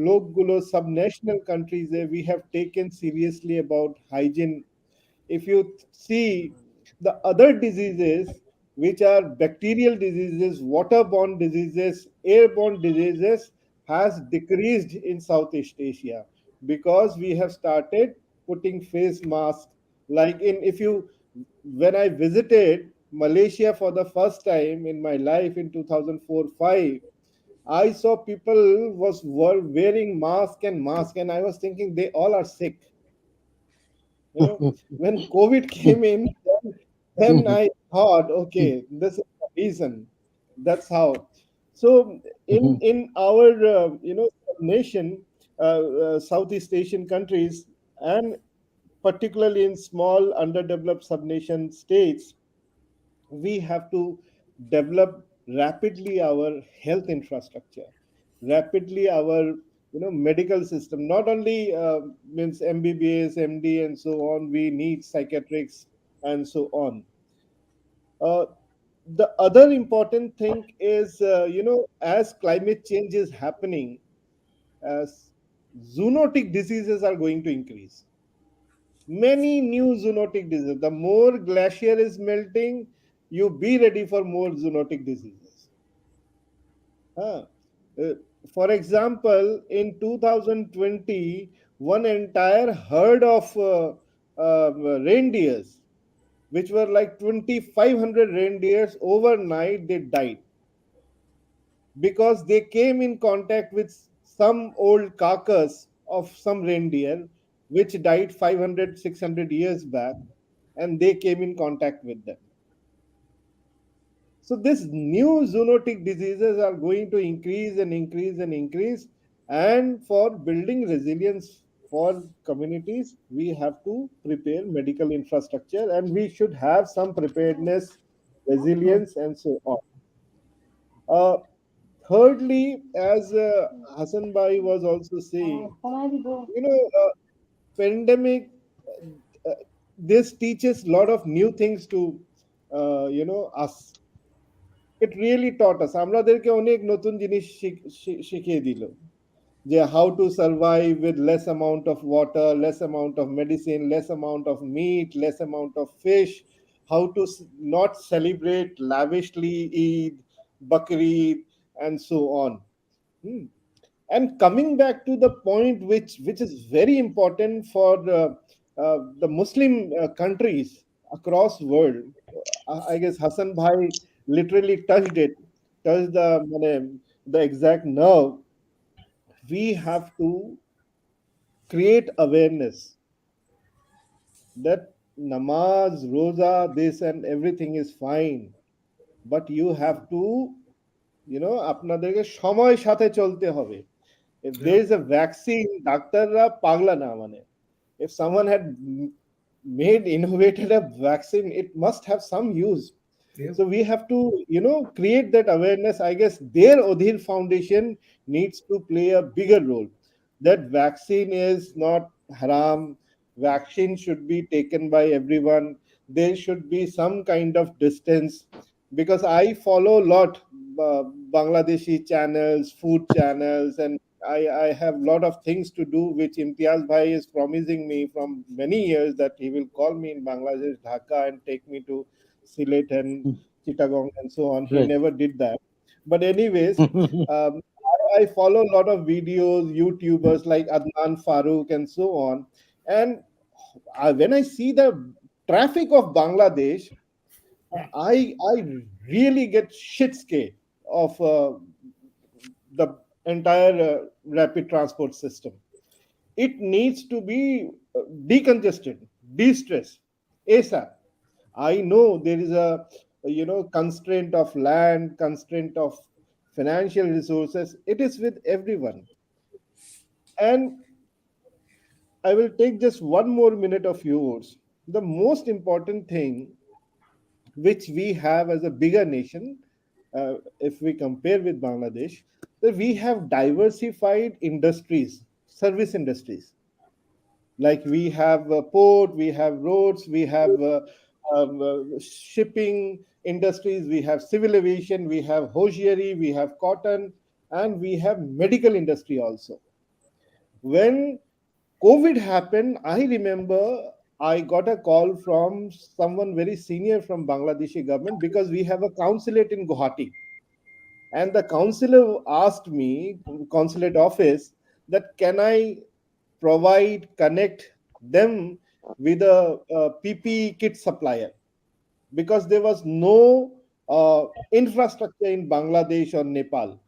লোকগুলো subnational countries we have taken seriously about hygiene. If you see the other diseases, which are bacterial diseases, waterborne diseases, airborne diseases, has decreased in Southeast Asia because we have started putting face masks. Like in, if you, when I visited Malaysia for the first time in my life in 2004-5, I saw people were wearing mask, and I was thinking they all are sick. When COVID came in, then I thought, okay, this is the reason. That's how. So in our nation, Southeast Asian countries, and particularly in small underdeveloped subnation states, we have to develop rapidly our health infrastructure, rapidly our medical system. Not only means MBBS, MD, and so on. We need psychiatrics and so on. uh, the other important thing is, as climate change is happening, as zoonotic diseases are going to increase. Many new zoonotic diseases. The more glacier is melting, you be ready for more zoonotic diseases. Huh. Uh, for example, in 2020, one entire herd of reindeers, which were like 2,500 reindeers, overnight they died because they came in contact with some old carcass of some reindeer which died 500, 600 years back, and they came in contact with them. So these new zoonotic diseases are going to increase and increase and increase. And for building resilience for communities, we have to prepare medical infrastructure, and we should have some preparedness, resilience, and so on. Uh, Thirdly, as Hassan Bhai was also saying, pandemic, uh, this teaches a lot of new things to us. It really taught us, আমাদেরকে অনেক নতুন জিনিস শিখিয়ে দিল, যে how to survive with less amount of water, less amount of medicine, less amount of meat, less amount of fish, how to not celebrate lavishly Eid, Bakrid, and so on. Hmm. And coming back to the point which is very important for the Muslim countries across world, I guess Hassan Bhai literally touched the exact nerve. We have to create awareness that namaz, roza, this and everything is fine, but you have to, আপনাদেরকে সময় সাথে চলতে হবে. If there is a vaccine, ডাক্তাররা পাগলা না মানে. If someone had innovated a vaccine, it must have some use. Yeah. So we have to, create that awareness. I guess their OHDIR Foundation needs to play a bigger role. That vaccine is not haram. Vaccine should be taken by everyone. There should be some kind of distance, because I follow a lot Bangladeshi channels, food channels, and I have a lot of things to do, which Imtiaz Bhai is promising me from many years that he will call me in Bangladesh, Dhaka, and take me to Sylhet and Chittagong and so on. He Right. never did that. But anyways, I follow a lot of videos, YouTubers like Adnan Farooq and so on. And when I see the traffic of Bangladesh, I really get shit scared of the entire rapid transport system. It needs to be decongested, de-stressed, ASAP. I know there is a constraint of land, constraint of financial resources. It is with everyone. And I will take just one more minute of yours. The most important thing which we have as a bigger nation, if we compare with Bangladesh, that we have diversified industries, service industries. Like we have a port, we have roads, we have shipping industries, we have civil aviation, we have hosiery, we have cotton, and we have medical industry also. When COVID happened, I remember I got a call from someone very senior from Bangladeshi government, because we have a consulate in Guwahati. And the consular asked me, consulate office, that can I connect them with a PPE kit supplier, because there was no infrastructure in Bangladesh or Nepal.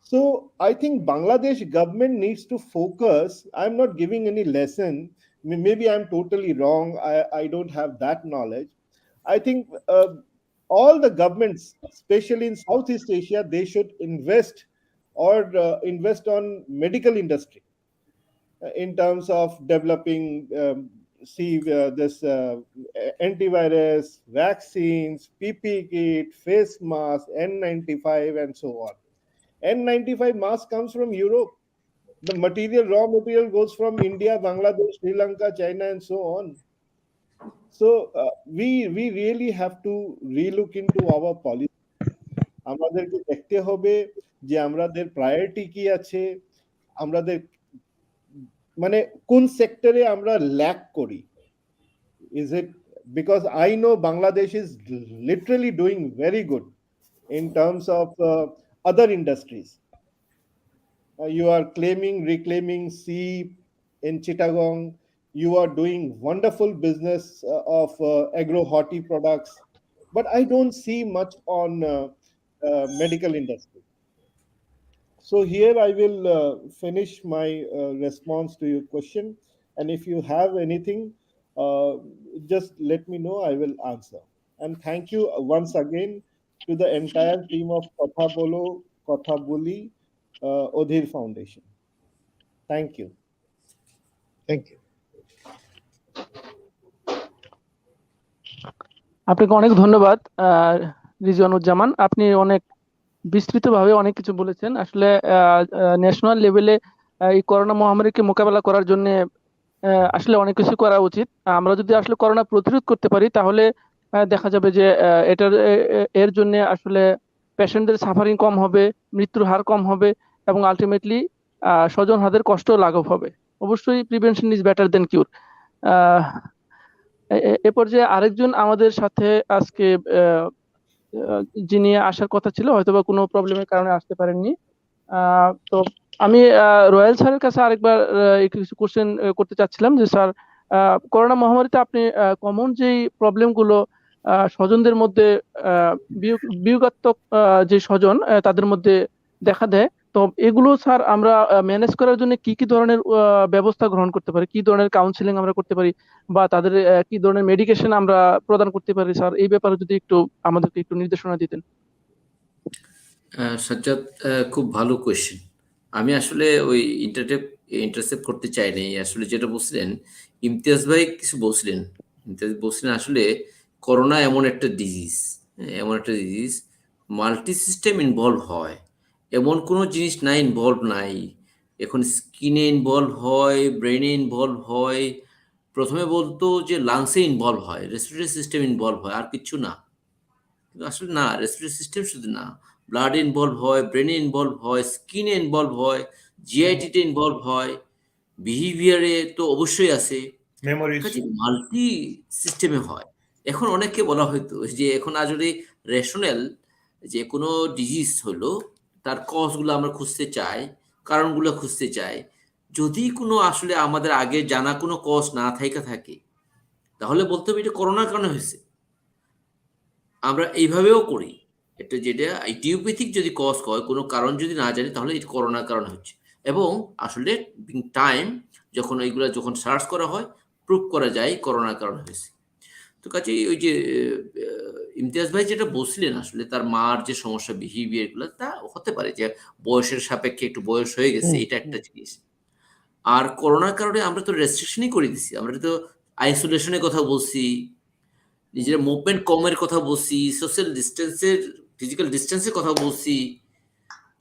So I think Bangladesh government needs to focus. I'm not giving any lesson. Maybe I'm totally wrong. I don't have that knowledge. I think all the governments, especially in Southeast Asia, they should invest on medical industry in terms of developing this antivirus, vaccines, PPE kit, face mask, N95, and so on. N95 mask comes from Europe. The raw material goes from India, Bangladesh, Sri Lanka, China, and so on. So we really have to relook into our policy. আমাদেরকে দেখতে হবে যে আমাদের priority কি আছে, আমাদের মানে কোন সেক্টরে আমরা ল্যাক করি. Is it because I know Bangladesh is literally doing very good in terms of other industries. You are reclaiming sea in Chittagong. You are doing wonderful business of agro-horti products, but I don't see much on medical industry. So here I will finish my response to your question, and if you have anything, just let me know. I will answer. And thank you once again to the entire team of Kotha Bolo, Kotha Boli, OHDIR Foundation. Thank you. Thank you. আপনাকে অনেক ধন্যবাদ রিজওয়ানুজ্জামান। আপনি অনেক বিস্তৃতভাবে অনেক কিছু বলেছেন। আসলে ন্যাশনাল লেভেলে এই করোনা মহামারীকে মোকাবেলা করার জন্য আসলে অনেক কিছু করা উচিত। আমরা যদি আসলে করোনা প্রতিরোধ করতে পারি, তাহলে দেখা যাবে যে এর জন্য আসলে পেশেন্টদের সাফারিং কম হবে, মৃত্যুর হার কম হবে, এবং আলটিমেটলি স্বজন হাদের কষ্ট লাঘব হবে। অবশ্যই প্রিভেনশন ইজ বেটার দেন কিউর। এ পর্যায়ে আরেকজন আমাদের সাথে আজকে যিনি আসার কথা ছিল, হয়তোবা কোনো প্রবলেমের কারণে আসতে পারেননি, তো আমি রয়্যাল স্যারের কাছে আরেকবার একটু কিছু কোশ্চেন করতে চাচ্ছিলাম যে স্যার, করোনা মহামারীতে আপনি কমন যেই প্রবলেম গুলো স্বজনদের মধ্যে বিয়োগাত্মক যে স্বজন তাদের মধ্যে দেখা দেয়, তো এগুলো স্যার আমরা ম্যানেজ করার জন্য কি কি ধরনের ব্যবস্থা গ্রহণ করতে পারি, কি ধরনের কাউন্সিলিং আমরা করতে পারি, বা তাদের কি ধরনের মেডিকেশন আমরা প্রদান করতে পারি স্যার, এই ব্যাপারে যদি একটু আমাদেরকে একটু নির্দেশনা দিতেন। সাজ্জাদ, খুব ভালো কোয়েশ্চেন। আমি আসলে ওই ইন্টারসেপ্ট করতে চাই নাই। আসলে যেটা বলছিলেন, ইমতিয়াজ ভাই কিছু বলছিলেন। ইমতিয়াজ বলছিলেন আসলে করোনা এমন একটা ডিজিজ, এমন একটা ডিজিজ মাল্টি সিস্টেম ইনভলভ হয়, এমন কোনো জিনিস নাই ইনভলভ নাই। এখন স্কিনে ইনভলভ হয়, ব্রেনে ইনভলভ হয়, প্রথমে বলতো যে লাংসে ইনভলভ হয়, রেসপিরেটরি সিস্টেম ইনভলভ হয়, আর কিছু না। কিন্তু আসলে না, রেসপিরেটরি সিস্টেম শুধু না, ব্লাড ইনভলভ হয়, ব্রেনে ইনভলভ হয়, স্কিনে ইনভলভ হয়, জিআইটিতে ইনভলভ হয়, বিহেভিয়ারে তো অবশ্যই আছে, memories. কাজে মাল্টি সিস্টেমে হয়। এখন অনেককে বলা হয়তো যে এখন আসলে রেশনাল, যে কোনো ডিজিজ হলো তার কজগুলো আমরা খুঁজতে চাই, কারণগুলো খুঁজতে চাই। যদি কোনো আসলে আমাদের আগে জানা কোনো কজ না থাকে তাহলে বলতে হবে এটা করোনার কারণে হয়েছে। আমরা এইভাবেও করি, এটা যেটা আইডিওপ্যাথিক যদি কজ হয়, কোনো কারণ যদি না জানি তাহলে এটা করোনার কারণে হচ্ছে। এবং আসলে টাইম যখন এইগুলো যখন সার্চ করা হয়, প্রুভ করা যায় করোনার কারণে হয়েছে। তো কাজেই ওই যে ইমতিয়াজ ভাই যেটা বলছিলেন, আসলে তার মার যে সমস্যা বিহেভিয়ার গুলো, তা হতে পারে যে বয়সের সাপেক্ষে একটু বয়স হয়ে গেছে, এটা একটা জিনিস। আর করোনার কারণে আমরা তো রেস্ট্রিকশনই করে দিছি, আমরা তো আইসোলেশনের কথা বলছি, নিজের মুভমেন্ট কমের কথা বলছি, সোশ্যাল ডিস্টেন্সের, ফিজিক্যাল ডিস্টেন্সের কথা বলছি।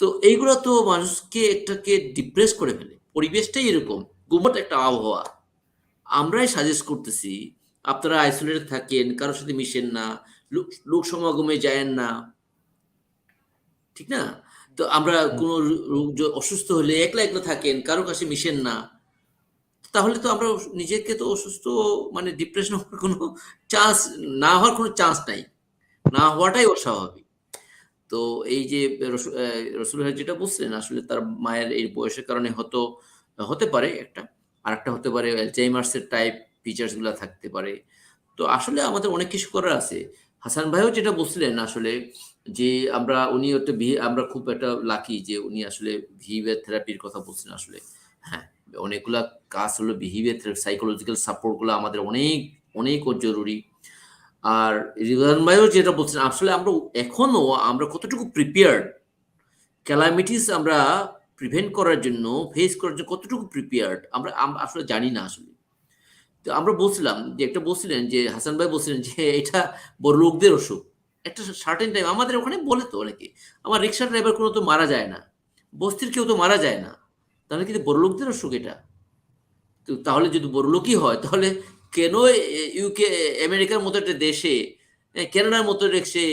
তো এইগুলো তো মানুষকে একটাকে ডিপ্রেস করে ফেলে, পরিবেশটাই এরকম, গুমট একটা আবহাওয়া। আমরাই সাজেস্ট করতেছি আপনারা আইসোলেটেড থাকেন, কারোর সাথে মিশেন না, লোক সমাগমে যায়েন না, ঠিক না? তো আমরা কোনো রোগ অসুস্থ হলে একলা একলা থাকেন, কারো কাছে মিশেন না। তাহলে তো আমরা নিজেকে তো অসুস্থ, মানে ডিপ্রেশন হওয়ার কোনো চান্স, না হওয়ার কোনো চান্স নাই, না হওয়াটাই অস্বাভাবিক। তো এই যে রসুল ভাই যেটা বলছিলেন, আসলে তার মায়ের এই বয়সের কারণে হতে পারে একটা, আরেকটা হতে পারে অ্যালজাইমার্সের টাইপ ফিচার্স গুলা থাকতে পারে। তো আসলে আমাদের অনেক কিছু করার আছে। হাসান ভাইও যেটা বলছিলেন আসলে, যে উনি একটা আমরা খুব একটা লাকি যে উনি আসলে বিহেভিয়ার থেরাপির কথা বলছেন। আসলে হ্যাঁ, অনেকগুলা কাজ হলো বিহেভিয়ার থেরাপি, সাইকোলজিক্যাল সাপোর্ট গুলো আমাদের অনেক অনেক জরুরি। আর রিভান ভাইও যেটা বলছেন, আসলে এখনো আমরা কতটুকু প্রিপেয়ার্ড, ক্যালামিটিস আমরা প্রিভেন্ট করার জন্য, ফেস করার জন্য কতটুকু প্রিপেয়ার্ড আমরা আসলে জানি না আসলে। তো আমরা বলছিলাম যে, একটা বলছিলেন যে হাসান ভাই বলছিলেন যে এটা বড় লোকদের অসুখ, একটা সার্টেন টাইম আমাদের ওখানে বলে তো অনেকে, আমার রিক্সা ড্রাইভার কোনো তো মারা যায় না, বস্তির কেউ তো মারা যায় না, তাহলে কিন্তু বড় লোকদের অসুখ এটা। তো তাহলে যদি বড় লোকই হয়, তাহলে কেন ইউকে, আমেরিকার মতো একটা দেশে, কানাডার মতো দেশে,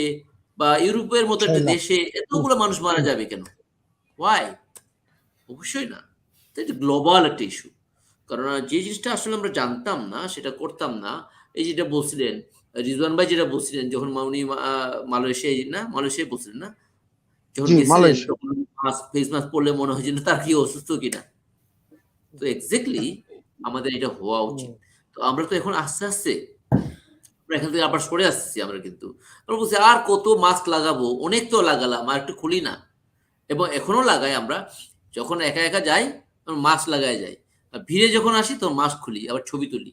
বা ইউরোপের মতো একটা দেশে এতগুলো মানুষ মারা যাবে কেন? ওয়াই? অবশ্যই না। তো এটা গ্লোবাল একটা ইস্যু। কারণ যে জিনিসটা আসলে আমরা জানতাম না, সেটা করতাম না। এই যেটা বলছিলেন রিজওয়ান ভাই, যেটা বলছিলেন যখন উনি মালয়েশিয়ায় বলছিলেন না, যখন জি, গেছিলেন মালয়েশিয়া। তখন ফেস মাস্ক পরলে মনে হয় যেন তার কি অসুস্থ কিনা। তো এক্স্যাক্টলি আমাদের এটা হওয়া উচিত। তো আমরা তো এখন আস্তে আস্তে আমরা এখান থেকে আবার সরে আসছি। আমরা কিন্তু আমরা বলছি আর কত মাস্ক লাগাবো, অনেক তো লাগালাম, আর একটু খুলি না। এবং এখনো লাগাই আমরা, যখন একা একা যাই তখন মাস্ক লাগাই যাই, আর ভিড়ে যখন আসি তখন মাস্ক খুলি, আবার ছবি তুলি,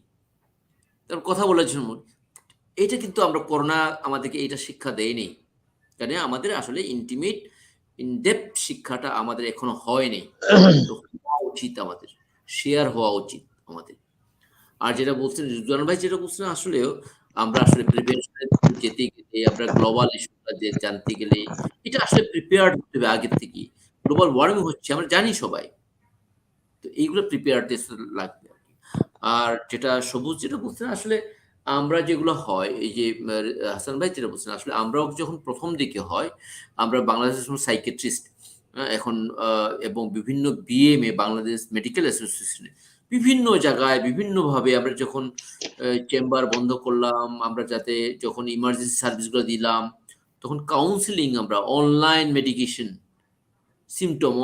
তারপর কথা বলার জন্য। এটা কিন্তু আমরা করোনা আমাদেরকে এটা শিক্ষা দেয়নি, কারণ আমাদের আসলে ইন্টিমেট ইনডেপথ শিক্ষাটা আমাদের এখনো হয়নি। তো হওয়া উচিত, আমাদের শেয়ার হওয়া উচিত আমাদের। আর যেটা বলছেন রিজওয়ান ভাই, যেটা বলছেন আসলেও আমরা আসলে প্রিপারেশনের যেতে গেলে, আমরা গ্লোবাল ইস্যুটা জানতে গেলে এটা আসলে প্রিপেয়ার্ড হতে হবে আগের থেকে। গ্লোবাল ওয়ার্মিং হচ্ছে আমরা জানি সবাই, তো এইগুলো প্রিপেয়ারনেস লাগবে আর কি। আর যেটা সবুজ যেটা বলছেন, আসলে আমরা যেগুলো হয়, এই যে হাসান ভাই যেটা বলছেন, আসলে আমরাও যখন প্রথম দিকে হয়, আমরা বাংলাদেশের সাইকেট্রিস্ট এখন এবং বিভিন্ন বিএমএ, বাংলাদেশ মেডিকেল অ্যাসোসিয়েশনে বিভিন্ন জায়গায় বিভিন্নভাবে আমরা যখন চেম্বার বন্ধ করলাম, আমরা যাতে যখন ইমার্জেন্সি সার্ভিসগুলো দিলাম, তখন কাউন্সিলিং, আমরা online medication, symptom,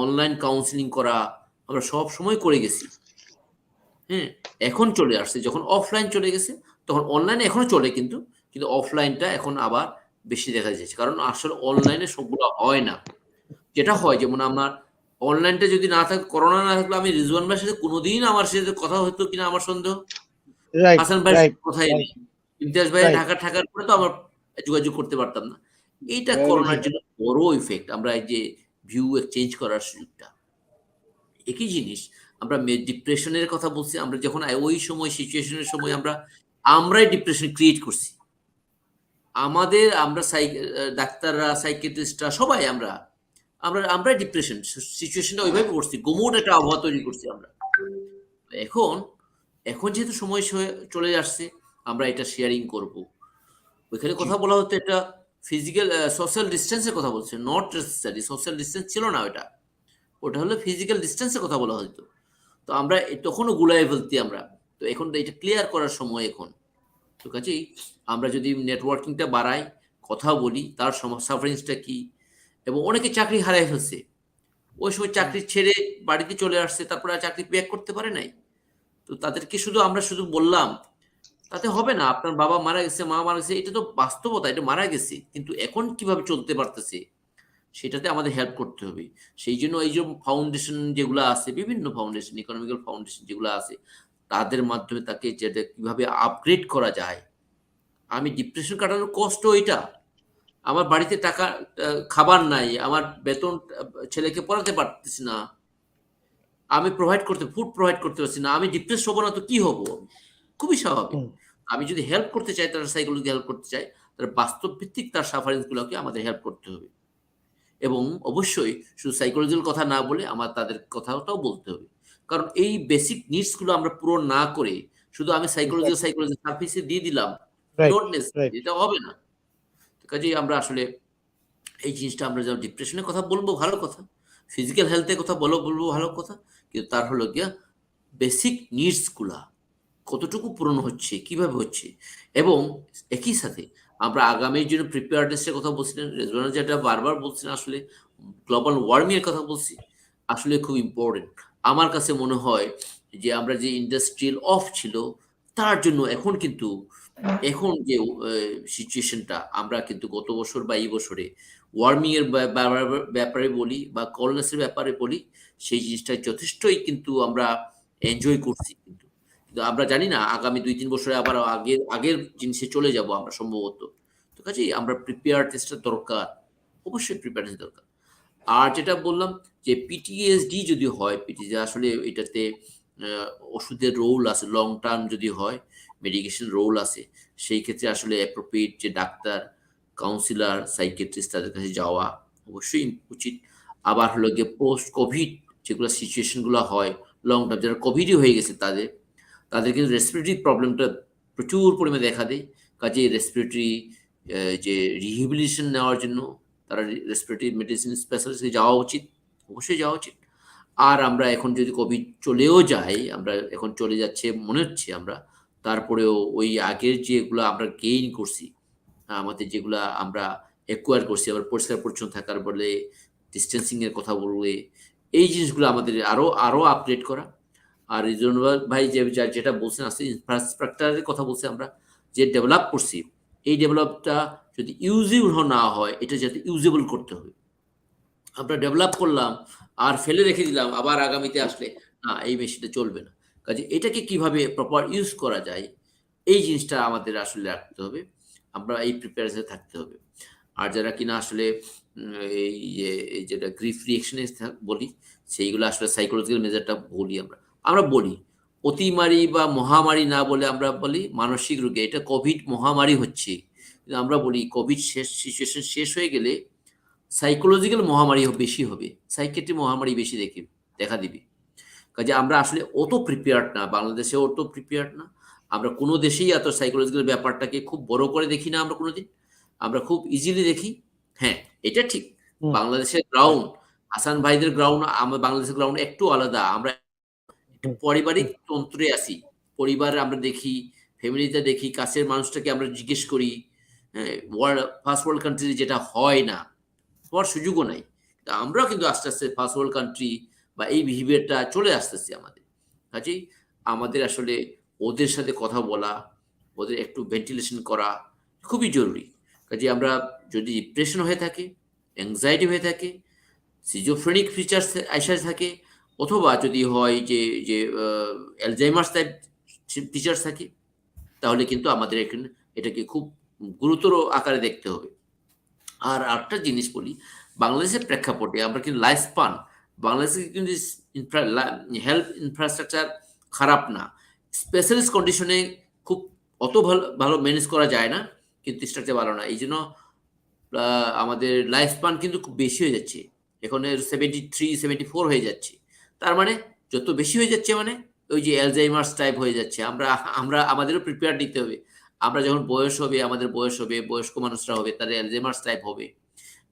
online counselling করা আমরা সব সময় করে গেছি। হ্যাঁ, এখন চলে আসছে, যখন অফলাইন চলে গেছে তখন অনলাইনে এখনো চলে, কিন্তু অফলাইনটা এখন আবার বেশি দেখা যাচ্ছে, কারণ আসলে অনলাইনে সবগুলো হয় না। যেটা হয়, যেমন আমার অনলাইনটা যদি না থাকে, করোনা না থাকলে আমি রিজওয়ান ভাইয়ের সাথে কোনোদিন আমার সাথে কথা হতো কিনা আমার সন্দেহ। রাইট, হাসান ভাইয়ের রাইট, সাথে কথাই রাইট, নেই। ইমতিয়াজ ভাই রাইট। ঢাকা থাকার পরে তো আমার যোগাযোগ করতে পারতাম না। এইটা Very করোনার true. জন্য বড় ইফেক্ট। আমরা এই যে ভিউ এক্সচেঞ্জ করার সুযোগটা, একই জিনিস আমরা ডিপ্রেশনের কথা বলছি। আমরা যখন ওই সময় সিচুয়েশনের সময় আমরাই ডিপ্রেশন ক্রিয়েট করছি। আমরা ডাক্তাররা, সাইকিয়াট্রিস্টরা সবাই আমরাই ডিপ্রেশন সিচুয়েশনটা ওইভাবে করছি, গোমোট একটা আবহাওয়া তৈরি করছি আমরা। এখন এখন যেহেতু সময় চলে আসছে, আমরা এটা শেয়ারিং করব। ওইখানে কথা বলা হতো, এটা ফিজিক্যাল সোশ্যাল ডিস্টেন্সের কথা বলছে, নট নেসেসারি সোশ্যাল ডিস্টেন্স ছিল না, ওটা হলো ফিজিক্যাল ডিস্টেন্সের কথা বলা হতো। তো আমরা তখনও গুলাই ফেলতি আমরা। তো এখন এটা ক্লিয়ার করার সময় এখন। তো কাজেই আমরা যদি নেটওয়ার্কিংটা বাড়াই, কথা বলি তার সাফারিংসটা কি, এবং অনেকে চাকরি হারাই ফেলছে, ওই সময় চাকরি ছেড়ে বাড়িতে চলে আসছে, তারপরে আর চাকরি ব্যাক করতে পারে নাই। তো তাদেরকে আমরা শুধু বললাম তাতে হবে না। আপনার বাবা মারা গেছে, মা মারা গেছে, এটা তো বাস্তবতা, এটা মারা গেছে, কিন্তু এখন কিভাবে চলতে পারতেছে সেটাতে আমাদের হেল্প করতে হবে। সেই জন্য এই যে ফাউন্ডেশন যেগুলো আছে, বিভিন্ন ফাউন্ডেশন, ইকোনমিক্যাল ফাউন্ডেশন যেগুলো আছে, তাদের মাধ্যমে তাকে যেটা কিভাবে আপগ্রেড করা যায়। আমি ডিপ্রেশন কাটানোর কষ্ট এটা, আমার বাড়িতে টাকা খাবার নাই, আমার বেতন ছেলেকে পড়াতে পারতেছি না, আমি ফুড প্রোভাইড করতে পারছি না, আমি ডিপ্রেস হবো না তো কি হবো? খুবই স্বাভাবিক। আমি যদি হেল্প করতে চাই, তার সাইকোলজি হেল্প করতে চাই, তার বাস্তব ভিত্তিক তার সাফারিংস গুলোকে আমাদের হেল্প করতে হবে। এবং অবশ্যই শুধু সাইকোলজিক্যাল কথা না বলে আমার তাদের কথাটাও বলতে হবে, কারণ এই বেসিক নিডস গুলো আমরা পূরণ না করে শুধু আমি সাইকোলজি সার্ভিসে দিয়ে দিলাম, রাইট, নট নেসেসারি, রাইট। এটা হবে না। কাজেই আমরা আসলে এই জিনিসটা, আমরা যেমন ডিপ্রেশনের কথা বলবো ভালো কথা, ফিজিক্যাল হেলথের কথা বলবো ভালো কথা, কিন্তু তার হলো গিয়া বেসিক নিডস গুলা কতটুকু পূরণ হচ্ছে, কিভাবে হচ্ছে। এবং একই সাথে আমরা আগামীর জন্য প্রিপেয়ারনেসের কথা বলছিলেন, রেজওয়ানা যেটা বারবার বলছিলেন, আসলে গ্লোবাল ওয়ার্মিং এর কথা বলছি, আসলে খুব ইম্পর্টেন্ট। আমার কাছে মনে হয় যে আমরা যে ইন্ডাস্ট্রিয়াল অফ ছিল, তার জন্য এখন যে সিচুয়েশনটা, আমরা কিন্তু গত বছর বা এই বছরে ওয়ার্মিং এর ব্যাপারে বলি বা কলনেসের ব্যাপারে বলি, সেই জিনিসটা যথেষ্টই কিন্তু আমরা এনজয় করছি। কিন্তু আমরা জানি না আগামী 2-3 বছরে আবার আগের জিনিসে চলে যাব আমরা সম্ভবত। তো কাজেই আমরা প্রিপেয়ারনেসটা দরকার, অবশ্যই প্রিপেয়ারনেস দরকার। আর যেটা বললাম যে পিটিএসডি যদি হয়, পিটিএসডি আসলে এটাতে ওষুধের রোল আছে, লং টার্ম যদি হয় মেডিকেশন রোল আছে, সেই ক্ষেত্রে আসলে অ্যাপ্রোপ্রিয়েট যে ডাক্তার, কাউন্সিলর, সাইকিয়াট্রিস্ট তাদের কাছে যাওয়া অবশ্যই উচিত। আবার হলো গিয়ে পোস্ট কোভিড যেগুলো সিচুয়েশনগুলো হয় লং টার্ম, যারা কোভিডই হয়ে গেছে তাদের কিন্তু রেসপিরেটরি প্রবলেমটা প্রচুর পরিমাণে দেখা দেয়। কাজে রেসপিরেটরি যে রিহেবিলিটেশন নেওয়ার জন্য তারা রেসপিরেটরি মেডিসিন স্পেশালিস্টে যাওয়া উচিত, অবশ্যই যাওয়া উচিত। আর আমরা এখন যদি কোভিড চলেও যাই, আমরা এখন চলে যাচ্ছে মনে হচ্ছে, আমরা তারপরেও ওই আগের যেগুলো আমরা গেইন করছি, আমাদের যেগুলা আমরা অ্যাকোয়ার করছি, আবার পরিষ্কার পরিচ্ছন্ন থাকার বলে, ডিস্টেন্সিং এর কথা বললে, এই জিনিসগুলো আমাদের আরো আপডেট করা। আর রিজওয়ান ভাই যেটা বলছেন, আসলে ইনফ্রাস্ট্রাকচারের কথা বলছি, আমরা যে ডেভেলপ করছি, এই ডেভেলপটা যদি ইউজেবল না হয়, এটা যাতে ইউজেবল করতে হবে। আমরা ডেভেলপ করলাম আর ফেলে রেখে দিলাম, আবার আগামীতে আসলে না, এই মেশিনটা চলবে না। কাজে এটাকে কিভাবে প্রপার ইউজ করা যায়, এই জিনিসটা আমাদের আসলে রাখতে হবে, আমরা এই প্রিপারেশনে থাকতে হবে। আর যারা কিনা আসলে এই যেটা গ্রিফ রিয়েকশনে বলি, সেইগুলো আসলে সাইকোলজিক্যাল মেজারটা বলি, আমরা বলি অতিমারি বা মহামারী না বলে আমরা বলি মানসিক রোগে। এটা কোভিড মহামারী হচ্ছে, কিন্তু আমরা বলি কোভিড সিচুয়েশন শেষ হয়ে গেলে সাইকোলজিক্যাল মহামারী বেশি হবে, সাইকিয়াট্রি মহামারী বেশি দেখা দিবে। কাজে আমরা আসলে অত প্রিপেয়ার্ড না, বাংলাদেশে অত প্রিপেয়ার্ড না। আমরা কোনো দেশেই এত সাইকোলজিক্যাল ব্যাপারটাকে খুব বড় করে দেখি না, আমরা কোনোদিন, আমরা খুব ইজিলি দেখি। হ্যাঁ, এটা ঠিক, বাংলাদেশের গ্রাউন্ড, হাসান ভাইদের গ্রাউন্ড, আমার বাংলাদেশের গ্রাউন্ড একটু আলাদা। আমরা একটু পারিবারিক তন্ত্রে আসি, পরিবার আমরা দেখি, ফ্যামিলিতে দেখি, কাছের মানুষটাকে আমরা জিজ্ঞেস করি। হ্যাঁ, ফার্স্ট ওয়ার্ল্ড কান্ট্রি যেটা হয় না, হওয়ার সুযোগও নাই, তা আমরাও কিন্তু আস্তে আস্তে ফার্স্ট ওয়ার্ল্ড কান্ট্রি বা এই বিহেভিয়ারটা চলে আসতেছি আমাদের। কাজেই আমাদের আসলে ওদের সাথে কথা বলা, ওদের একটু ভেন্টিলেশন করা খুবই জরুরি। কাজে আমরা যদি ডিপ্রেশন হয়ে থাকে, অ্যাংজাইটি হয়ে থাকে, সিজোফ্রেনিক ফিচার্স আইসা থাকে, অথবা যদি হয় যে যে অ্যালজাইমার্স টাইপ ফিচার্স থাকে, তাহলে কিন্তু আমাদের এখানে এটাকে খুব গুরুতর আকারে দেখতে হবে। আর আরেকটা জিনিস বলি, বাংলাদেশের প্রেক্ষাপটে আমরা কিন্তু লাইফ স্পান, বাংলাদেশে কিন্তু হেলথ ইনফ্রাস্ট্রাকচার খারাপ না, স্পেশালিস্ট কন্ডিশনে খুব অত ভালো ভালো ম্যানেজ করা যায় না, কিন্তু স্ট্রাকচার ভালো না, এই জন্য আমাদের লাইফ স্পান কিন্তু খুব বেশি হয়ে যাচ্ছে, এখন 73-74 হয়ে যাচ্ছে। তার মানে যত বেশি হয়ে যাচ্ছে মানে ওই যে অ্যালজাইমার্স টাইপ হয়ে যাচ্ছে। আমরা আমরা আমাদেরও প্রিপেয়ার নিতে হবে। আমরা যখন বয়স হবে, আমাদের বয়স হবে, বয়স্ক মানুষরা হবে, তাদের অ্যালজাইমার্স টাইপ হবে,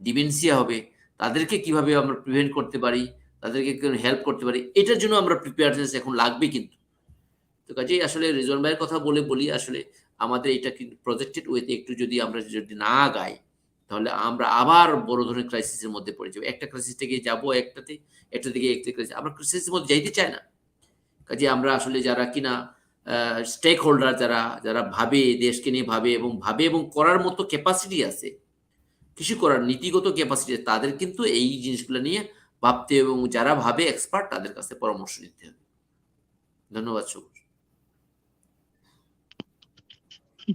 ডিমেনশিয়া হবে, তাদেরকে কিভাবে আমরা প্রিভেন্ট করতে পারি, তাদেরকে হেল্প করতে পারি, এটার জন্য আমরা প্রিপেয়ারনেস এখন লাগবে কিন্তু। তো কাজেই আসলে রিজওয়ান ভাইয়ের কথা বলি আসলে আমাদের এটা কিন্তু প্রজেক্টেড ওয়েতে একটু যদি আমরা যদি না গাই, তাহলে আমরা আবার বড় ধরনের ক্রাইসিসের মধ্যে পড়ে যাবো। একটা ক্রাইসিস থেকে যাবো একটা থেকে একটা ক্রাইসিস, আমরা ক্রাইসিসের মধ্যে যাইতে চাই না। কাজে আমরা আসলে যারা কিনা স্টেক হোল্ডার, যারা ভাবে, দেশকে নিয়ে ভাবে এবং করার মতো ক্যাপাসিটি আছে, কিছু করার নীতিগত ক্যাপাসিটি, তাদের কিন্তু এই জিনিসগুলো নিয়ে ভাবতে এবং যারা ভাবে এক্সপার্ট, তাদের কাছে পরামর্শ নিতে হবে। ধন্যবাদ।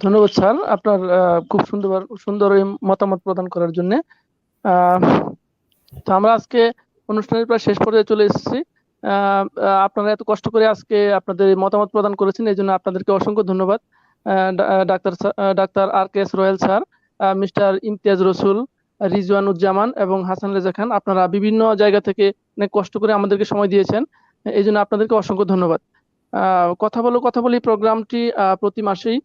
ধন্যবাদ স্যার, আপনার খুব সুন্দর এই মতামত প্রদান করার জন্য। তো আমরা আজকে অনুষ্ঠানের প্রায় শেষ পর্যায়ে চলে এসেছি। আপনারা এত কষ্ট করে আজকে আপনাদের মতামত প্রদান করেছেন, এই জন্য আপনাদেরকে অসংখ্য ধন্যবাদ। Doctor RKS royal sir, mister Imtiaz রসুল, রিজওয়ানুজ্জামান এবং হাসান রেজা খান, আপনারা বিভিন্ন জায়গা থেকে অনেক কষ্ট করে আমাদেরকে সময় দিয়েছেন, এই জন্য আপনাদেরকে অসংখ্য ধন্যবাদ। কথা বলি প্রোগ্রামটি প্রতি মাসেই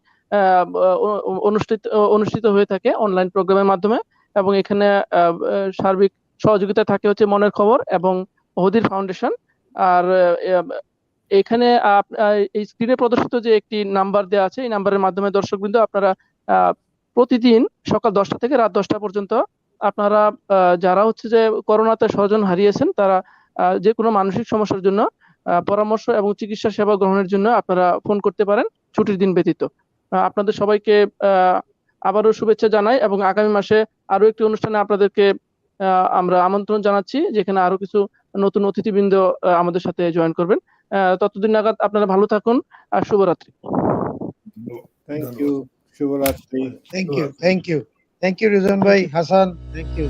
অনুষ্ঠিত হয়ে থাকে অনলাইন প্রোগ্রামের মাধ্যমে, এবং এখানে সার্বিক সহযোগিতা থাকে হচ্ছে মনের খবর এবং OHDIR ফাউন্ডেশন। আর এখানে এই স্ক্রিনে প্রদর্শিত যে একটি নাম্বার দেওয়া আছে, এই নাম্বারের মাধ্যমে দর্শকবৃন্দ আপনারা প্রতিদিন সকাল 10টা থেকে রাত 10টা পর্যন্ত আপনারা যারা হচ্ছে যে করোনাতে স্বজন হারিয়েছেন, তারা যে কোনো মানসিক সমস্যার জন্য পরামর্শ এবং চিকিৎসা সেবা গ্রহণের জন্য আপনারা ফোন করতে পারেন ছুটির দিন ব্যতীত। আপনাদের সবাইকে আবারও শুভেচ্ছা জানাই, এবং আগামী মাসে আরো একটি অনুষ্ঠানে আপনাদেরকে আমরা আমন্ত্রণ জানাচ্ছি, যেখানে আরো কিছু নতুন অতিথিবৃন্দ আমাদের সাথে জয়েন করবেন। ততদিন নাগাদ আপনারা ভালো থাকুন, আর শুভরাত্রি। থ্যাংক ইউ, শুভরাত্রি। থ্যাংক ইউ রিজন ভাই, হাসান, থ্যাংক ইউ।